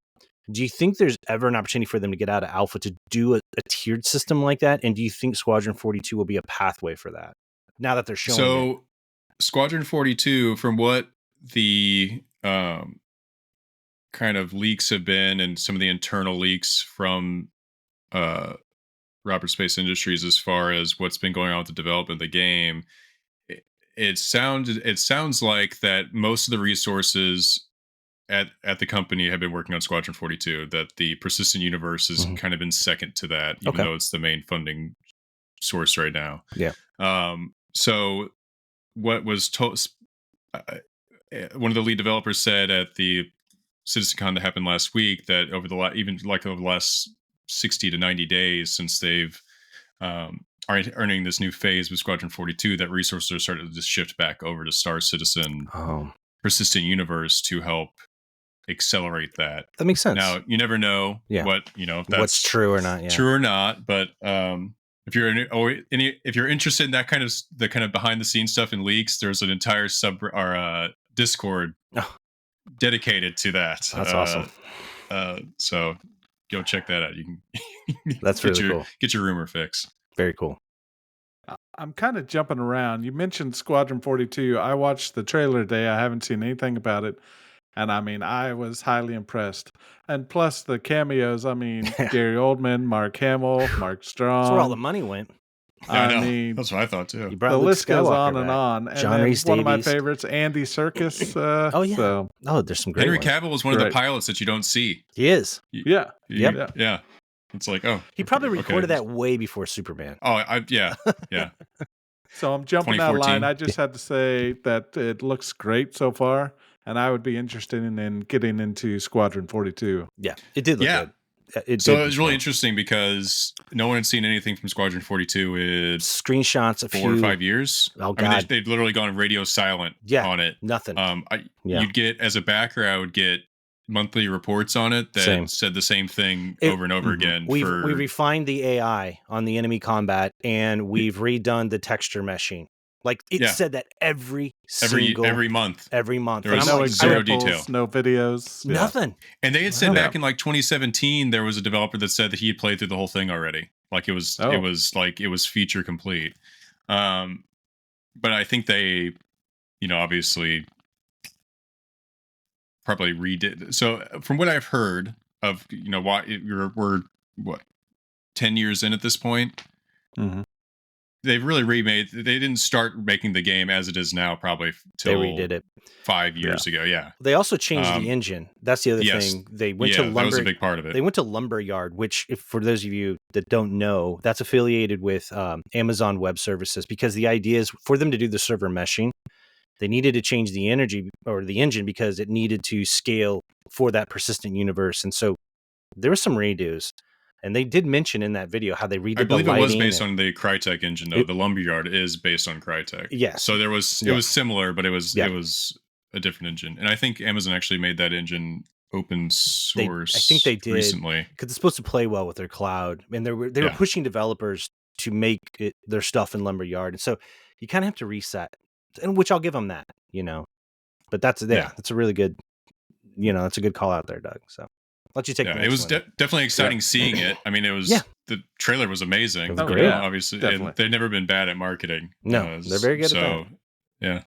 Do you think there's ever an opportunity for them to get out of alpha to do a tiered system like that? And do you think Squadron 42 will be a pathway for that now that they're showing it? Squadron 42, from what the kind of leaks have been, and some of the internal leaks from Robert Space Industries as far as what's been going on with the development of the game, it sounds like that most of the resources at the company have been working on Squadron 42, that the persistent universe has kind of been second to that, even though it's the main funding source right now. Yeah. So what was told, one of the lead developers said at the CitizenCon that happened last week, that over the last 60 to 90 days since they've are entering this new phase with Squadron 42, that resources are starting to just shift back over to Star Citizen persistent universe to help accelerate that. That makes sense. Now, you never know what, if that's what's true or not. Yeah. True or not, but if you're interested in that kind of behind the scenes stuff and leaks, there's an entire Discord dedicated to that. That's awesome. So go check that out. You can that's really cool. Get your rumor fix. Very cool. I'm kind of jumping around. You mentioned Squadron 42. I watched the trailer today. I haven't seen anything about it. And I mean, I was highly impressed. And plus the cameos, I mean, Gary Oldman, Mark Hamill, Mark Strong. That's where all the money went. I mean, that's what I thought too. The list goes on and on. And John Rhys one of my Davies. favorites, Andy Serkis. There's some great Henry ones. Cavill was one of the pilots that you don't see. He is. Yeah. Yeah. It's like, he probably recorded that way before Superman. Yeah. So I'm jumping out of line. I just had to say that it looks great so far, and I would be interested in getting into Squadron 42. Yeah, it did look good. It was really interesting because no one had seen anything from Squadron 42 in screenshots 4 or 5 years. Oh, God. I mean, they'd literally gone radio silent on it. Nothing. You'd get, as a backer, I would get monthly reports on it that said the same thing over and over again. We refined the AI on the enemy combat, and we've redone the texture meshing. Like it said that every month. There was no zero detail, no videos, nothing. And they had said back in like 2017, there was a developer that said that he had played through the whole thing already. Like it was feature complete. But I think they, obviously probably redid. So from what I've heard of, we're 10 years in at this point. Mm-hmm. They've really remade. They didn't start making the game as it is now, probably till they redid it 5 years ago. Yeah, they also changed the engine. That's the other thing. They went to Lumber. That was a big part of it. They went to Lumberyard, which, for those of you that don't know, that's affiliated with Amazon Web Services, because the idea is for them to do the server meshing, they needed to change the engine because it needed to scale for that persistent universe, and so there were some redos. And they did mention in that video how they redid the lighting. I believe it was based on the Crytek engine, though. The Lumberyard is based on Crytek. Yes. So it was similar, but it was a different engine. And I think Amazon actually made that engine open source. I think they did recently, because it's supposed to play well with their cloud, and they were pushing developers to make their stuff in Lumberyard. And so you kind of have to reset, and which I'll give them that, But that's a really good, that's a good call out there, Doug. So. Let you take. It was definitely exciting seeing it. I mean, it was the trailer was amazing. It was great. Obviously, and they've never been bad at marketing. No, they're very good at that. Yeah.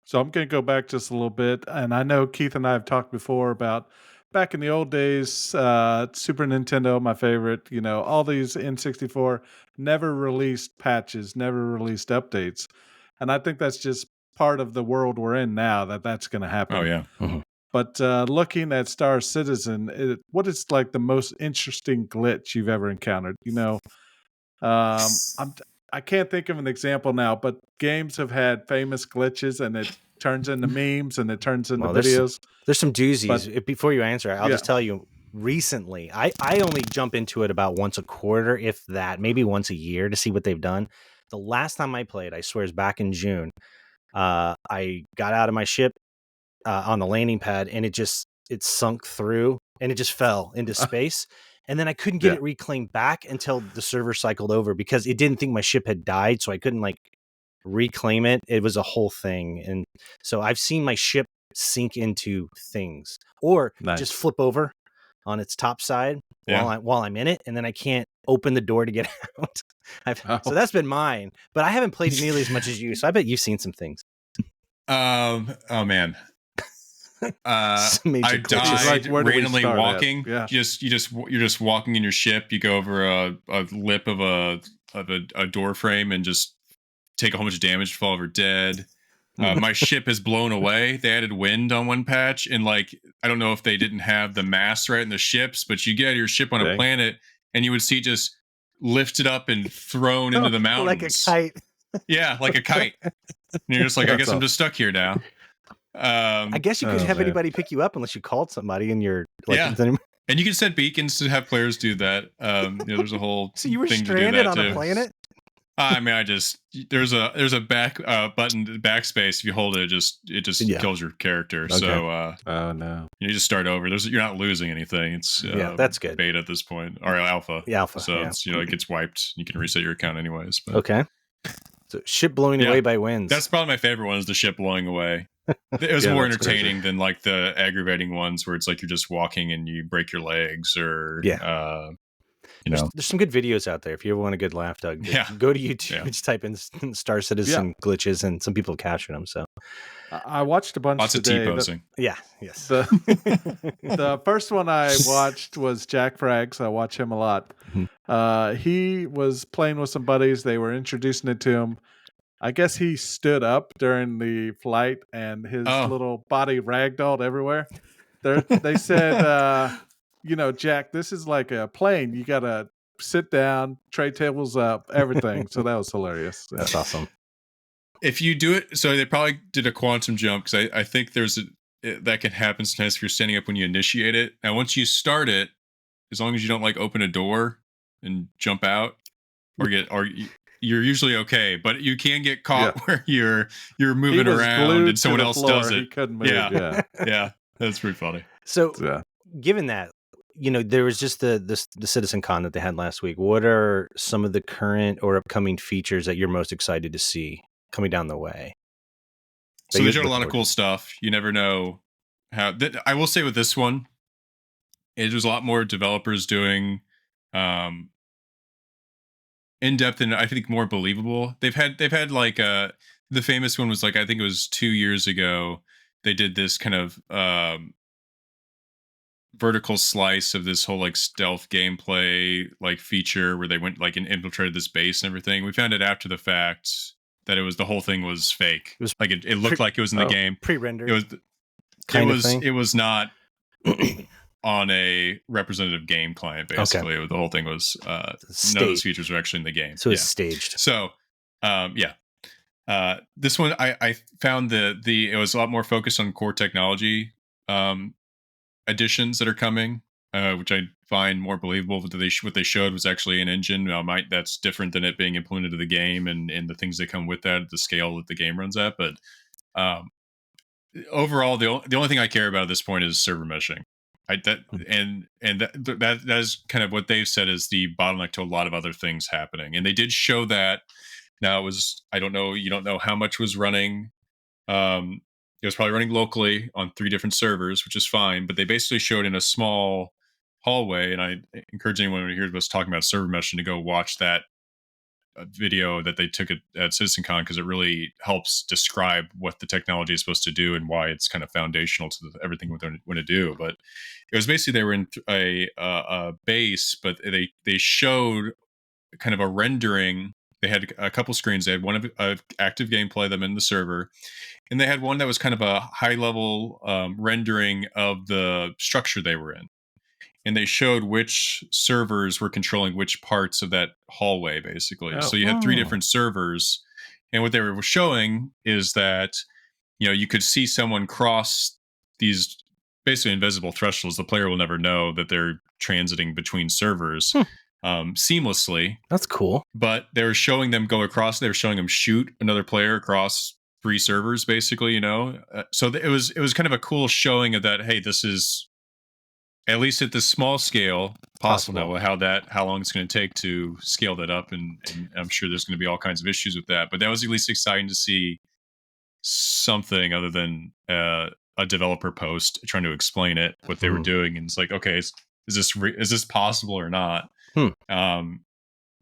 So I'm going to go back just a little bit, and I know Keith and I have talked before about back in the old days, Super Nintendo, my favorite. All these N64 never released patches, never released updates, and I think that's just part of the world we're in now. That's going to happen. Oh yeah. Mm-hmm. But looking at Star Citizen, what is like the most interesting glitch you've ever encountered? I can't think of an example now, but games have had famous glitches, and it turns into memes, and it turns into videos. There's some doozies. Before you answer, I'll just tell you. Recently, I only jump into it about once a quarter, if that, maybe once a year, to see what they've done. The last time I played, I swear, is back in June. I got out of my ship. On the landing pad, and it sunk through, and it just fell into space, and then I couldn't get it reclaimed back until the server cycled over, because it didn't think my ship had died, so I couldn't reclaim it. It was a whole thing, and so I've seen my ship sink into things, or just flip over on its top side while I'm in it, and then I can't open the door to get out. So that's been mine, but I haven't played nearly as much as you, so I bet you've seen some things. Oh man. I died randomly walking. Yeah. You're just walking in your ship. You go over a lip of a door frame and just take a whole bunch of damage, fall over dead. My ship is blown away. They added wind on one patch, and I don't know if they didn't have the masts right in the ships, but you get your ship on a planet, and you would see just lifted up and thrown into the mountains like a kite. Yeah, like a kite. And you're just like, I guess I'm just stuck here now. I guess you couldn't have anybody pick you up unless you called somebody, and you're and you can set beacons to have players do that. There's a whole so you were thing stranded to do that on a planet. I mean, there's a back button, backspace. If you hold it, it just Yeah. kills your character. Okay. So Oh no. you just start over. You're not losing anything. It's Yeah, that's good. beta at this point, or alpha. Yeah, alpha. So yeah. it's it gets wiped. You can reset your account anyways. But Okay. So ship blowing Yeah. away by winds. that's probably my favorite one. Is the ship blowing away. It was Yeah, more that's crazy. entertaining than like the aggravating ones where it's like you're just walking and you break your legs, or There's some good videos out there if you ever want a good laugh, Doug. Yeah. Go to YouTube, Yeah. just type in Star Citizen glitches, and some people have captured them. So I watched a bunch lots of today. T-posing. yeah, yes. The first one I watched was Jack Frags. I watch him a lot. He was playing with some buddies. They were introducing it to him. I guess he stood up during the flight and his little body ragdolled everywhere. They said, Jack, this is like a plane. You got to sit down, tray tables up, everything. So that was hilarious. That's awesome. If you do it, so they probably did a quantum jump, because I think that can happen sometimes if you're standing up when you initiate it. And once you start it, as long as you don't like open a door and jump out you're usually okay, but you can get caught where you're moving around and someone else does it. He couldn't move. Yeah, that's pretty funny. So, given that, there was just the Citizen Con that they had last week. What are some of the current or upcoming features that you're most excited to see coming down the way? So they showed a lot of cool stuff. You never know how. I will say with this one, there's a lot more developers doing in depth and I think more believable. They've had like the famous one was like I think it was 2 years ago. They did this kind of vertical slice of this whole like stealth gameplay like feature where they went like and infiltrated this base and everything. We found it after the fact that the whole thing was fake. It was like it looked like it was in the game, pre-rendered. It was not on a representative game client. Basically, the whole thing was none of those features were actually in the game. So it's staged. So this one I found it was a lot more focused on core technology additions that are coming, which I find more believable. What they showed was actually an engine. That's different than it being implemented to the game and the things that come with that at the scale that the game runs at. But overall, the only thing I care about at this point is server meshing. That is kind of what they've said is the bottleneck to a lot of other things happening. And they did show that. Now you don't know how much was running. It was probably running locally on 3 different servers, which is fine. But they basically showed in a small hallway, and I encourage anyone who hears us talking about server meshing to go watch that video that they took at CitizenCon, because it really helps describe what the technology is supposed to do and why it's kind of foundational to everything what they want to do. But it was basically they were in a base, but they showed kind of a rendering. They had a couple screens. They had one of active gameplay them in the server, and they had one that was kind of a high level rendering of the structure they were in. And they showed which servers were controlling which parts of that hallway, basically. So you had 3 different servers. And what they were showing is that, you could see someone cross these basically invisible thresholds. The player will never know that they're transiting between servers seamlessly. That's cool. But they were showing them go across. They were showing them shoot another player across 3 servers, basically, So it was kind of a cool showing of that, hey, this is, at least at this small scale, possible. How long it's going to take to scale that up, and I'm sure there's going to be all kinds of issues with that. But that was at least exciting to see something other than a developer post trying to explain what they were doing, and it's like, okay, is this possible or not? It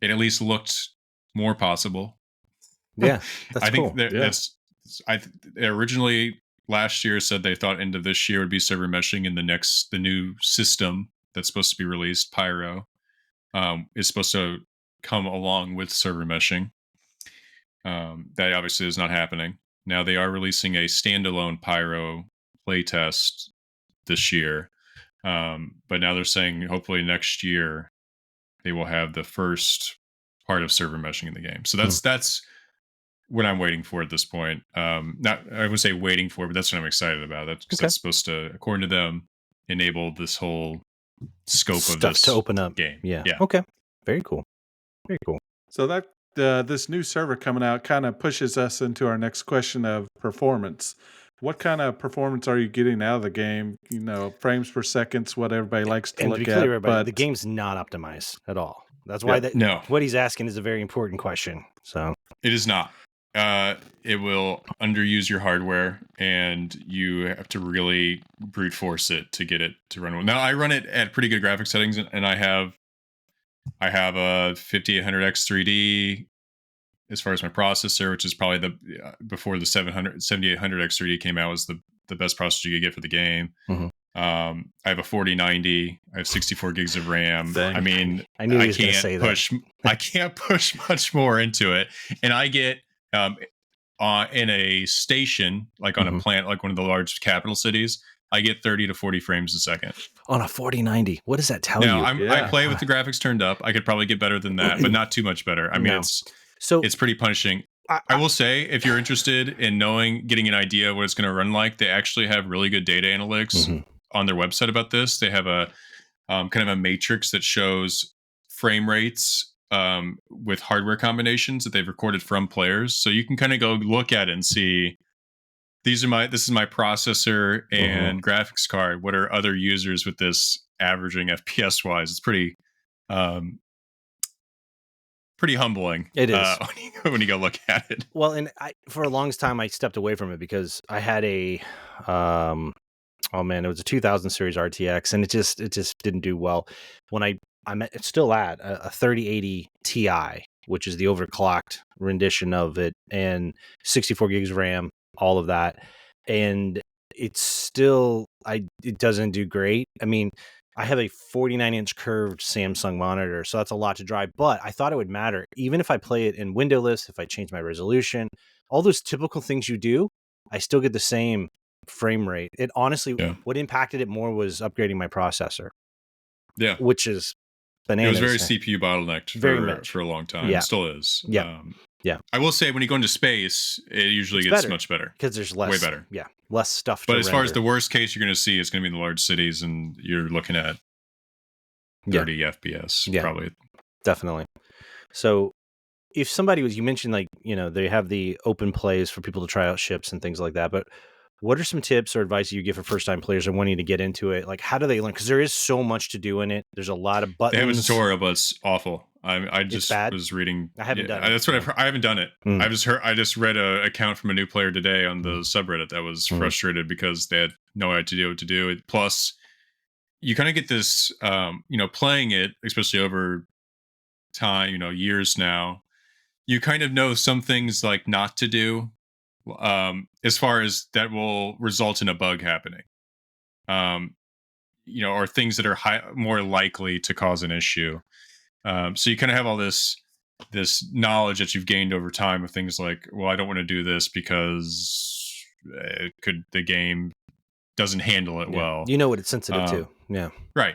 at least looked more possible. Yeah, that's I think cool. Originally last year said they thought end of this year would be server meshing, and the new system that's supposed to be released, Pyro, is supposed to come along with server meshing. That obviously is not happening. Now they are releasing a standalone Pyro playtest this year, but now they're saying hopefully next year they will have the first part of server meshing in the game. So that's what I'm waiting for at this point. Not I wouldn't say waiting for, but that's what I'm excited about. That's supposed to, according to them, enable this whole scope Stuff of this to open up game. Yeah. Okay. Very cool. Very cool. So that this new server coming out kind of pushes us into our next question of performance. What kind of performance are you getting out of the game? You know, frames per seconds, what everybody likes to And to be look clear, at. everybody, the But game's not optimized at all. That's why yeah, No, what he's asking is a very important question. So it is not. It will underuse your hardware, and you have to really brute force it to get it to run well. Now, I run it at pretty good graphic settings, and I have a 5800X 3D as far as my processor, which is probably the before the 7800X 3D came out, was the best processor you could get for the game. Mhm. I have a 4090. I have 64 gigs of RAM. Dang. I mean, I knew he was going to say that. I can't push much more into it, and I get in a station, like on a plant, like one of the large capital cities, I get 30 to 40 frames a second. On a 4090, what does that tell Now, you? I play with the graphics turned up. I could probably get better than that, but not too much better. I mean, No. So it's pretty punishing. I will say, if you're interested in getting an idea of what it's going to run like, they actually have really good data analytics on their website about this. They have a kind of a matrix that shows frame rates with hardware combinations that they've recorded from players. So you can kind of go look at it and see, this is my processor and graphics card. What are other users with this averaging FPS wise? It's pretty humbling. It is. When you go look at it. Well, and for a long time I stepped away from it because I had a oh man, it was a 2000 series RTX, and it just didn't do well. When it's still at a 3080 Ti, which is the overclocked rendition of it, and 64 gigs of RAM, all of that, and it's still it doesn't do great. I mean, I have a 49-inch curved Samsung monitor, so that's a lot to drive, but I thought it would matter. Even if I play it in windowless, if I change my resolution, all those typical things you do, I still get the same frame rate. It honestly, what impacted it more was upgrading my processor. Yeah. Which is bananas. It was very CPU bottlenecked for a long time. Yeah. It still is. Yeah. Yeah. I will say, when you go into space, it usually gets much better. Because there's less. Way better. Yeah. Less stuff But as far as the worst case you're going to see, it's going to be in the large cities, and you're looking at 30 FPS. Yeah. Probably. Definitely. So if somebody you mentioned, like, they have the open plays for people to try out ships and things like that, but what are some tips or advice you give for first-time players and wanting to get into it? Like, how do they learn? Because there is so much to do in it. There's a lot of buttons. They have a tutorial, but it's awful. I just was reading. I haven't done it. That's what I've heard. I haven't done it. I just read an account from a new player today on the subreddit that was frustrated because they had no idea what to do. Plus, you kind of get this, playing it, especially over time, years now, you kind of know some things like not to do. As far as that will result in a bug happening, or things that are more likely to cause an issue. So you kind of have all this knowledge that you've gained over time of things like, well, I don't want to do this because the game doesn't handle it well. You know what it's sensitive to. Yeah. Right.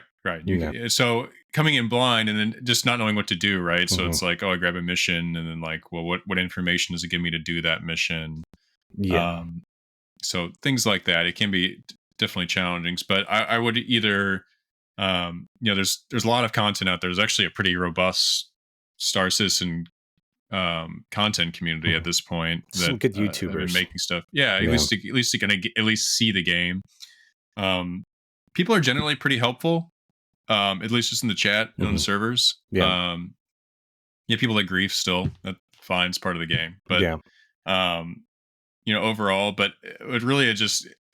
So coming in blind and then just not knowing what to do, right? So it's like, oh, I grab a mission, and then like, well, what information does it give me to do that mission? Yeah. So things like that, it can be definitely challenging, but I would either, there's a lot of content out there. There's actually a pretty robust Star Citizen content community at this point. Some good YouTubers making stuff. Yeah, at least you're gonna at least see the game. People are generally pretty helpful, at least just in the chat and on the servers. Yeah. People like grief still. That's fine. It's part of the game. But overall, but it really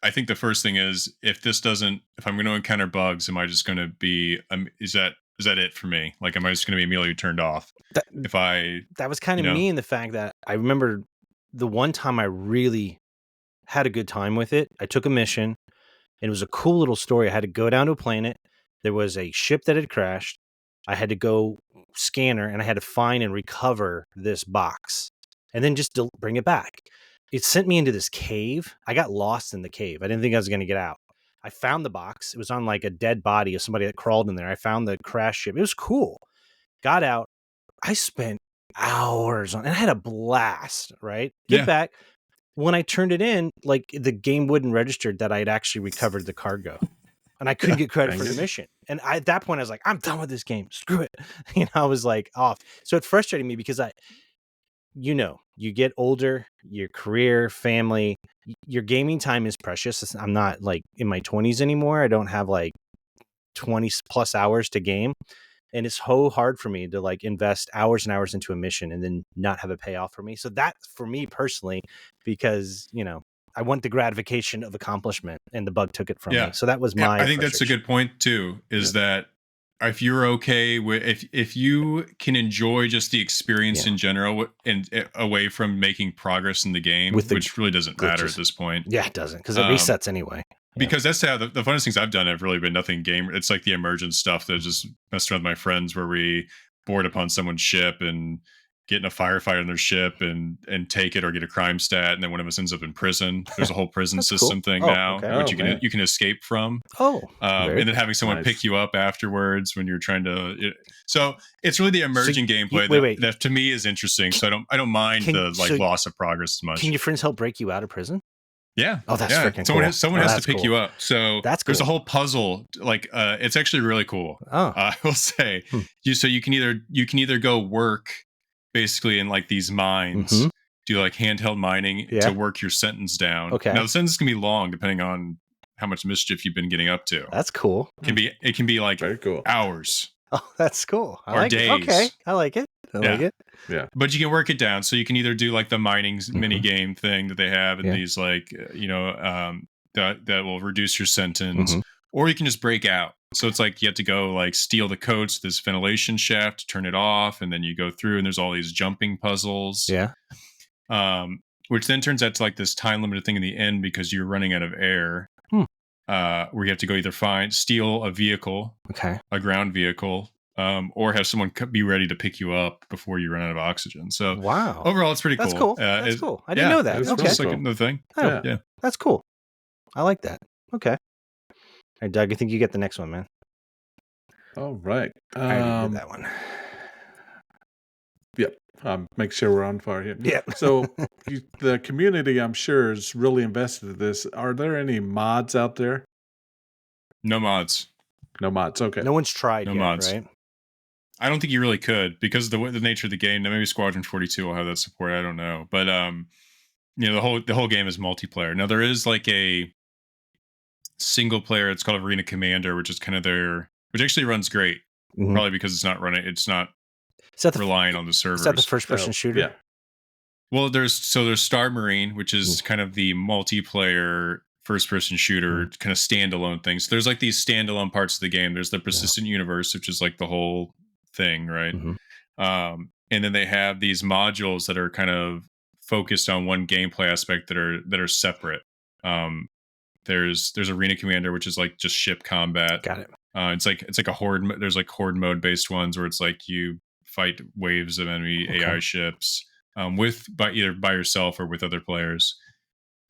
I think the first thing is, if I'm going to encounter bugs, am I just going to be, is that it for me? Like, am I just going to be immediately turned off? That was kind of me, in the fact that I remember the one time I really had a good time with it. I took a mission, and it was a cool little story. I had to go down to a planet. There was a ship that had crashed. I had to go scanner, and I had to find and recover this box, and then just bring it back. It sent me into this cave. I got lost in the cave. I didn't think I was going to get out. I found the box. It was on like a dead body of somebody that crawled in there. I found the crash ship. It was cool. Got out. I spent hours and I had a blast, right? Get back. When I turned it in, like, the game wouldn't register that I had actually recovered the cargo. And I couldn't get credit for the mission. And at that point, I was like, I'm done with this game. Screw it. I was like off. So it frustrated me because you get older, your career, family, your gaming time is precious. I'm not like in my 20s anymore. I don't have like 20 plus hours to game. And it's so hard for me to like invest hours and hours into a mission and then not have a payoff for me. So that for me personally, because, I want the gratification of accomplishment and the bug took it from me. So that was my I think that's a good point too, is that if you're okay with, if you can enjoy just the experience in general and away from making progress in the game, which really doesn't matter at this point. Yeah, it doesn't, because it resets anyway. Because that's how the funnest things I've done have really been nothing game. It's like the emergence stuff that just messed around with my friends where we board upon someone's ship and get in a firefight on their ship and take it or get a crime stat, and then one of us ends up in prison. There's a whole prison system thing now, which you can escape from. And then having someone pick you up afterwards when you're trying to. So it's really the emerging gameplay that to me is interesting. So I don't mind the loss of progress as much. Can your friends help break you out of prison? Yeah. Oh, that's freaking cool. Someone has to pick you up. So that's cool. There's a whole puzzle. Like it's actually really cool. I will say. So you can either go work basically in like these mines, do like handheld mining to work your sentence down. Okay. Now the sentence can be long depending on how much mischief you've been getting up to. That's cool. It can be like very cool. Hours. Oh, that's cool. I or like days. It. Okay. I like it. I like it. Yeah. But you can work it down. So you can either do like the mining mini game thing that they have and these like, that will reduce your sentence, or you can just break out. So it's like you have to go like steal the codes to this ventilation shaft to turn it off. And then you go through and there's all these jumping puzzles. Yeah. Which then turns out to like this time limited thing in the end because you're running out of air. Where you have to go either steal a vehicle, a ground vehicle, or have someone be ready to pick you up before you run out of oxygen. So wow, overall, it's pretty cool. That's cool. That's cool. I didn't know that. It's okay, just like another thing. Oh, yeah, that's cool. I like that. Okay. All right, Doug, I think you get the next one, man. All right. I already did that one. Yep. Make sure we're on fire here. Yeah. So the community, I'm sure, is really invested in this. Are there any mods out there? No mods. No mods. Okay. No one's tried no yet, mods. Right? I don't think you really could because of the nature of the game. Now maybe Squadron 42 will have that support. I don't know, but the whole game is multiplayer. Now there is like a single player. It's called Arena Commander, which is kind of which actually runs great. Probably because it's not relying on the servers. Is that the first person shooter? Yeah. Well, there's Star Marine, which is kind of the multiplayer first person shooter kind of standalone thing. So there's like these standalone parts of the game. There's the persistent universe, which is like the whole thing, right? And then they have these modules that are kind of focused on one gameplay aspect that are separate. There's Arena Commander, which is like just ship combat. Got it. It's like a horde. There's like horde mode based ones where it's like you fight waves of enemy AI ships either by yourself or with other players.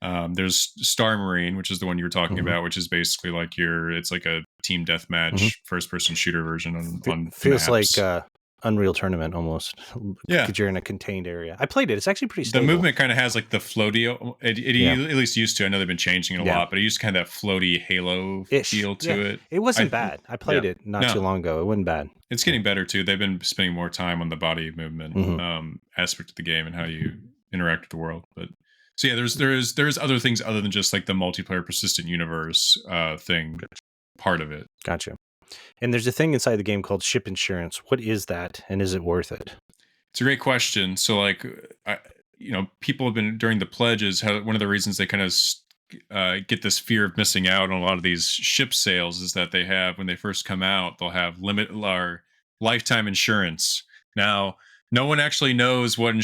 There's Star Marine, which is the one you were talking about, which is basically like it's like a team deathmatch first person shooter version on feels maps. like Unreal Tournament almost. Yeah, because you're in a contained area. I played it. It's actually pretty stable. The movement kind of has like the floaty. It at least used to. I know they've been changing it a lot, but it used to kind of that floaty Halo feel to it. It wasn't bad. I played it not too long ago. It wasn't bad. It's getting better too. They've been spending more time on the body movement aspect of the game and how you interact with the world. But so yeah, there's other things other than just like the multiplayer persistent universe thing part of it. Gotcha. And there's a thing inside the game called ship insurance. What is that, and is it worth it? It's a great question. So, like, people have been during the pledges. One of the reasons they kind of get this fear of missing out on a lot of these ship sales is that they have, when they first come out, they'll have lifetime insurance. Now, no one actually knows what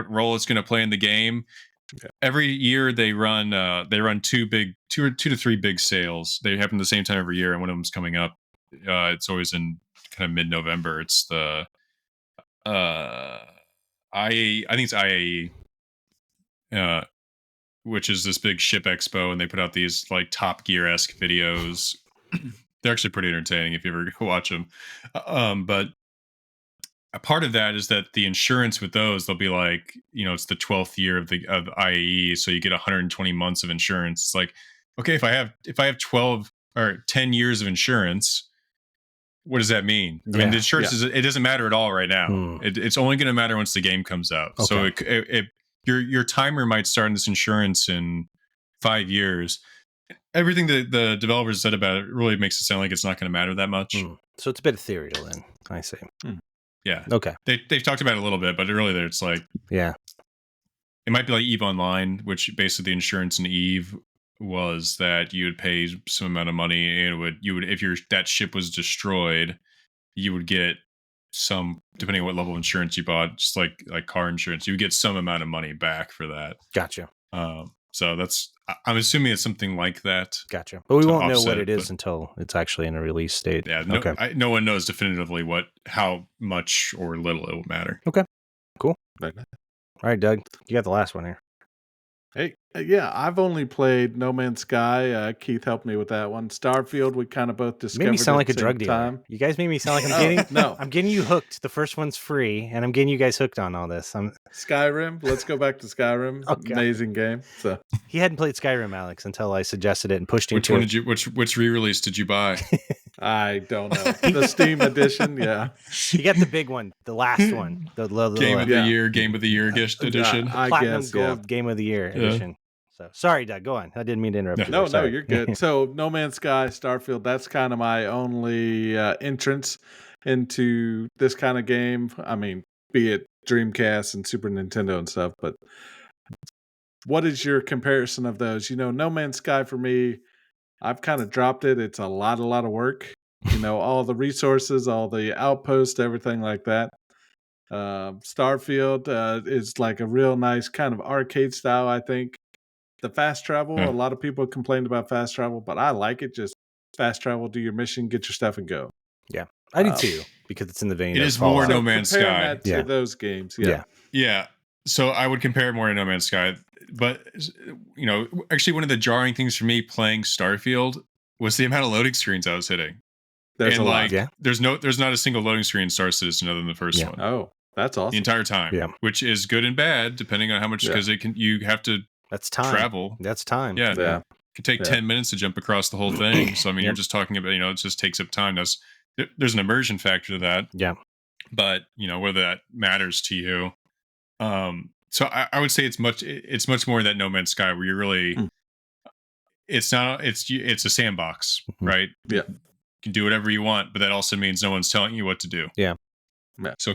role it's going to play in the game. Yeah. Every year they run two to three big sales. They happen at the same time every year, and one of them's coming up. It's always in kind of mid-November. It's the I think it's IAE, which is this big ship expo, and they put out these like Top Gear-esque videos. They're actually pretty entertaining if you ever go watch them. But a part of that is that the insurance with those, they'll be like, it's the 12th year of IAE, so you get 120 months of insurance. It's like, okay, if I have 12 or 10 years of insurance, what does that mean? I Yeah. mean, the insurance it doesn't matter at all right now. It's only going to matter once the game comes out. Okay. So your timer might start in this insurance in 5 years. Everything that the developers said about it really makes it sound like it's not going to matter that much. So it's a bit ethereal then, I see. Yeah. Okay. They've talked about it a little bit, but really it's like, yeah, it might be like EVE Online, which basically the insurance in EVE was that you would pay some amount of money and you would if that ship was destroyed, you would get some, depending on what level of insurance you bought, just like car insurance, you would get some amount of money back for that. Gotcha. So I'm assuming it's something like that. Gotcha. But we won't know what it is until it's actually in a release state. Yeah. No one knows definitively how much or little it will matter. Okay. Cool. All right, Doug, you got the last one here. Hey, yeah, I've only played No Man's Sky. Keith helped me with that one. Starfield, we kind of both discovered. Made me sound like a at the drug same dealer. time. You guys made me sound like I'm No. I'm getting you hooked. The first one's free, and I'm getting you guys hooked on all this. Skyrim. Let's go back to Skyrim. Amazing game. So he hadn't played Skyrim, Alex, until I suggested it and pushed him. Which one did you? Which re-release did you buy? I don't know. The Steam edition. Yeah, you got the big one, the last one, the Game of the Year edition. Platinum Gold Game of the Year edition. So sorry, Doug. Go on. I didn't mean to interrupt you. No, you're good. So No Man's Sky, Starfield. That's kind of my only entrance into this kind of game. I mean, be it Dreamcast and Super Nintendo and stuff. But what is your comparison of those? No Man's Sky for me, I've kind of dropped it. It's a lot of work. All the resources, all the outposts, everything like that. Starfield is like a real nice kind of arcade style, I think. The fast travel, a lot of people complained about fast travel, but I like it. Just fast travel, do your mission, get your stuff, and go. Yeah, I do too, because it's in the vein. It is more No Man's Sky. To those games, yeah. So I would compare it more to No Man's Sky, but actually, one of the jarring things for me playing Starfield was the amount of loading screens I was hitting. There's a lot. There's not a single loading screen in Star Citizen other than the first one. Oh, that's awesome. The entire time, which is good and bad depending on how much, because you have to. That's time. Travel. That's time. Yeah. It could take 10 minutes to jump across the whole thing. So, I mean, you're just talking about, it just takes up time. There's an immersion factor to that. Yeah. But, whether that matters to you. So I would say it's much more that No Man's Sky where you're really, it's a sandbox, right? Yeah. You can do whatever you want, but that also means no one's telling you what to do. Yeah. So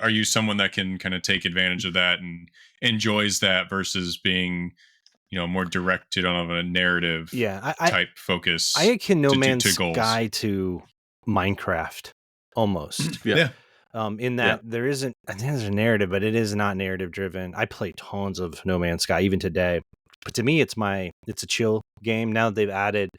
are you someone that can kind of take advantage of that and enjoys that versus being, more directed on a narrative type focus? I akin No Man's Sky to Minecraft almost. Yeah. In that there isn't, I think there's a narrative, but it is not narrative driven. I play tons of No Man's Sky even today, but to me it's a chill game. Now that they've added,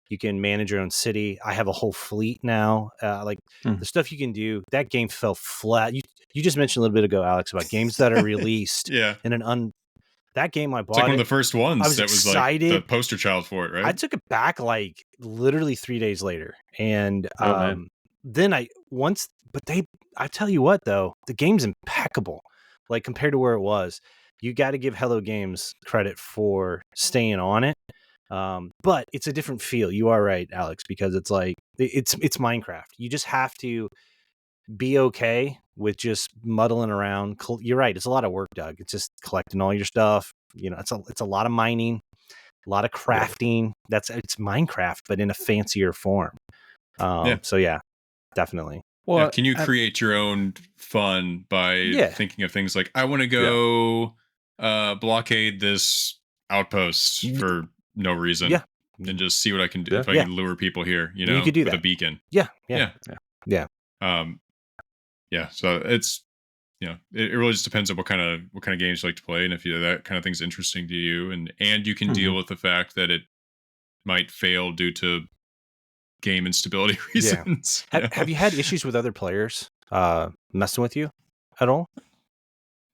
you can manage your own city. I have a whole fleet now. The stuff you can do, that game fell flat. You just mentioned a little bit ago, Alex, about games that are released in that game I bought. It's like one of the first ones was that excited. Was like the poster child for it, right? I took it back like literally 3 days later. And then I tell you what though, the game's impeccable. Like compared to where it was. You got to give Hello Games credit for staying on it. But it's a different feel. You are right, Alex, because it's like it's Minecraft. You just have to be okay with just muddling around. You're right. It's a lot of work, Doug. It's just collecting all your stuff. It's a lot of mining, a lot of crafting. It's Minecraft, but in a fancier form. So yeah, definitely. Well, can you create your own fun by thinking of things like, I want to go blockade this outpost for no reason, and just see what I can do if I can lure people here. You could do with a beacon. Yeah. So it's it really just depends on what kind of games you like to play, and if that kind of thing's interesting to you, and you can deal with the fact that it might fail due to game instability reasons. Have you had issues with other players messing with you at all?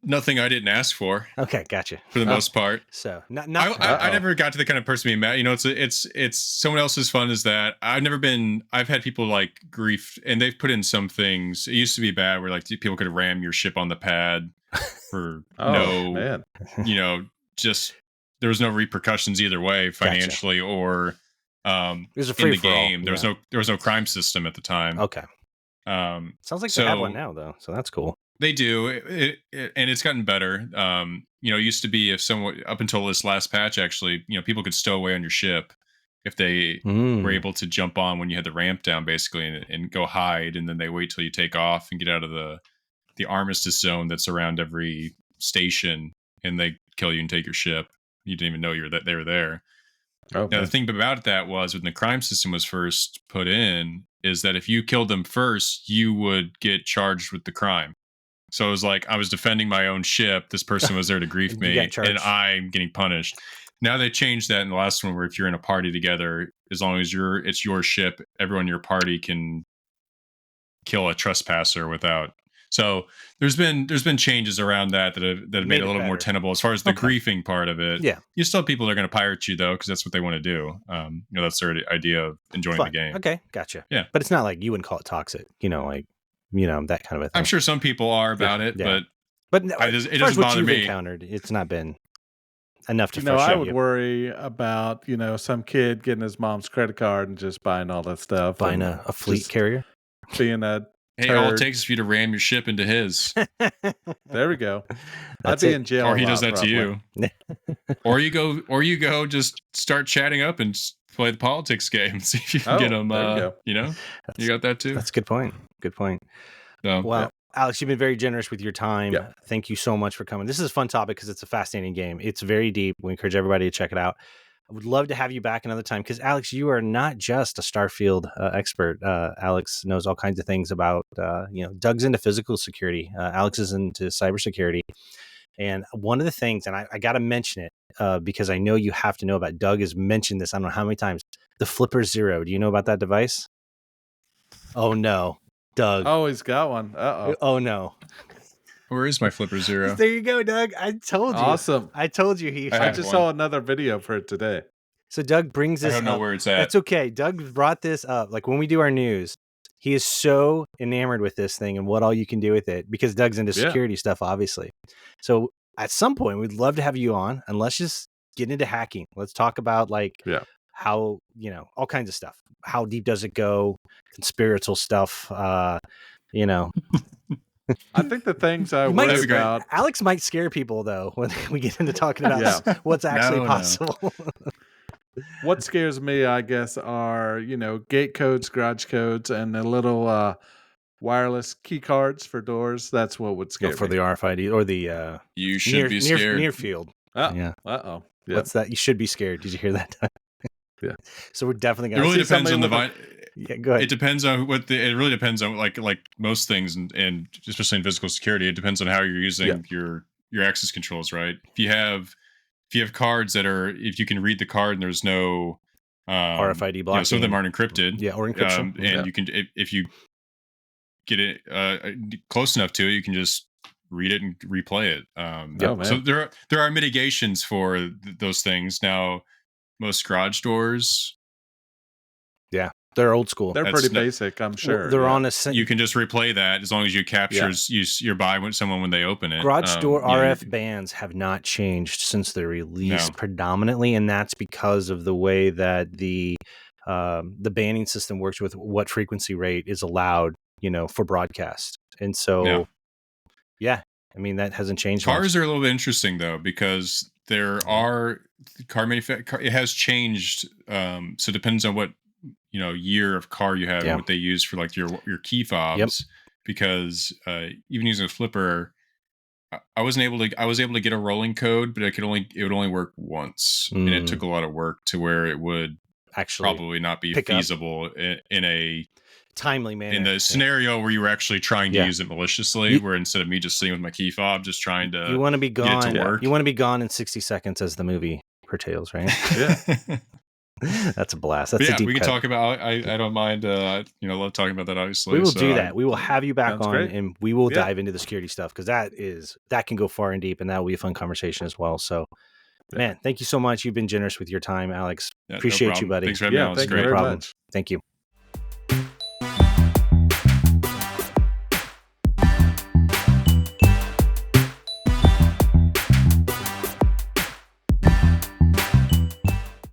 Nothing I didn't ask for. Okay, gotcha. For the most part. So I never got to the kind of person being mad. It's someone else's fun is that I've had people like grief, and they've put in some things. It used to be bad where like people could ram your ship on the pad for just there was no repercussions either way financially or It was a in free the for all. game. There was no crime system at the time. Okay. Sounds like they have one now though, so that's cool. They do, and it's gotten better. It used to be if someone up until this last patch, actually, people could stow away on your ship if they were able to jump on when you had the ramp down, basically, and go hide, and then they wait till you take off and get out of the armistice zone that's around every station, and they kill you and take your ship. You didn't even know they were there. Okay. Now, the thing about that was when the crime system was first put in, is that if you killed them first, you would get charged with the crime. So it was like I was defending my own ship. This person was there to grief me, and I'm getting punished. Now they changed that in the last one, where if you're in a party together, as long as it's your ship, everyone in your party can kill a trespasser without. So there's been changes around that have made it a little more tenable as far as the griefing part of it. Yeah, you still have people that are going to pirate you though, because that's what they want to do. That's their idea of enjoying the game. Okay, gotcha. Yeah, but it's not like you wouldn't call it toxic. That kind of a thing. I'm sure some people are about it, but no, it doesn't bother me. Encountered, it's not been enough to. I would worry about some kid getting his mom's credit card and just buying all that stuff, buying a fleet carrier, being a hey, all it takes is for you to ram your ship into his. There we go. I'd be in jail, or he does that to you, or you go just start chatting up and play the politics game. See if you can get them. You got that too. That's a good point. So, well, Alex, you've been very generous with your time. Yeah. Thank you so much for coming. This is a fun topic because it's a fascinating game. It's very deep. We encourage everybody to check it out. I would love to have you back another time because, Alex, you are not just a Starfield expert. Alex knows all kinds of things about, Doug's into physical security. Alex is into cybersecurity. And one of the things, and I got to mention it because I know you have to know about, Doug has mentioned this, I don't know how many times, the Flipper Zero. Do you know about that device? Oh, no. Doug. Oh, he's got one. Uh-oh. Oh, no. Where is my Flipper Zero? There you go, Doug. I told you. Awesome. I told you I just saw another video for it today. So Doug brings this up. I don't know where it's at. That's okay. Doug brought this up. Like when we do our news, he is so enamored with this thing and what all you can do with it because Doug's into security stuff, obviously. So at some point, we'd love to have you on and let's just get into hacking. Let's talk about how, all kinds of stuff. How deep does it go? Conspiratorial stuff, I think the things I worry about... Alex might scare people, though, when we get into talking about what's actually possible. No. What scares me, I guess, are, gate codes, garage codes, and the little wireless key cards for doors. That's what would scare me. For the RFID or the... you should be scared. Near field. Yeah. What's that? You should be scared. Did you hear that? Yeah. So we're definitely going to... It really depends on the... Yeah, go ahead. It depends on it really depends on like most things and especially in physical security, it depends on how you're using your access controls, right? If you have cards that are, if you can read the card and there's no RFID blocking, some of them aren't encrypted. Or encryption. And you can, if you get it close enough to it, you can just read it and replay it. So there are mitigations for those things. Now, most garage doors, they're old school. They're pretty basic, I'm sure. They're on a... You can just replay that as long as you captures you're by someone when they open it. Garage door RF bands have not changed since they're released predominantly, and that's because of the way that the banning system works with what frequency rate is allowed, for broadcast. And so, that hasn't changed. Cars are a little bit interesting though, because there are car manufacturer. It has changed. So it depends on what year of car you have and what they use for like your key fobs, because even using a flipper, I was able to get a rolling code, but it would only work once, and it took a lot of work to where it would actually probably not be feasible in a timely manner, in the scenario where you were actually trying to use it maliciously, where instead of me just sitting with my key fob just trying to you want to be gone get it to work. You want to be gone in 60 seconds, as the movie portrays, right? That's a blast. That's a deep we can cut. talk about. I don't mind. Love talking about that. Obviously, we will do that. We will have you back on, great. and we will dive into the security stuff because that can go far and deep, and that will be a fun conversation as well. So, man, thank you so much. You've been generous with your time, Alex. Appreciate you, buddy. Thanks for having me on. Thank you very much. Thank you.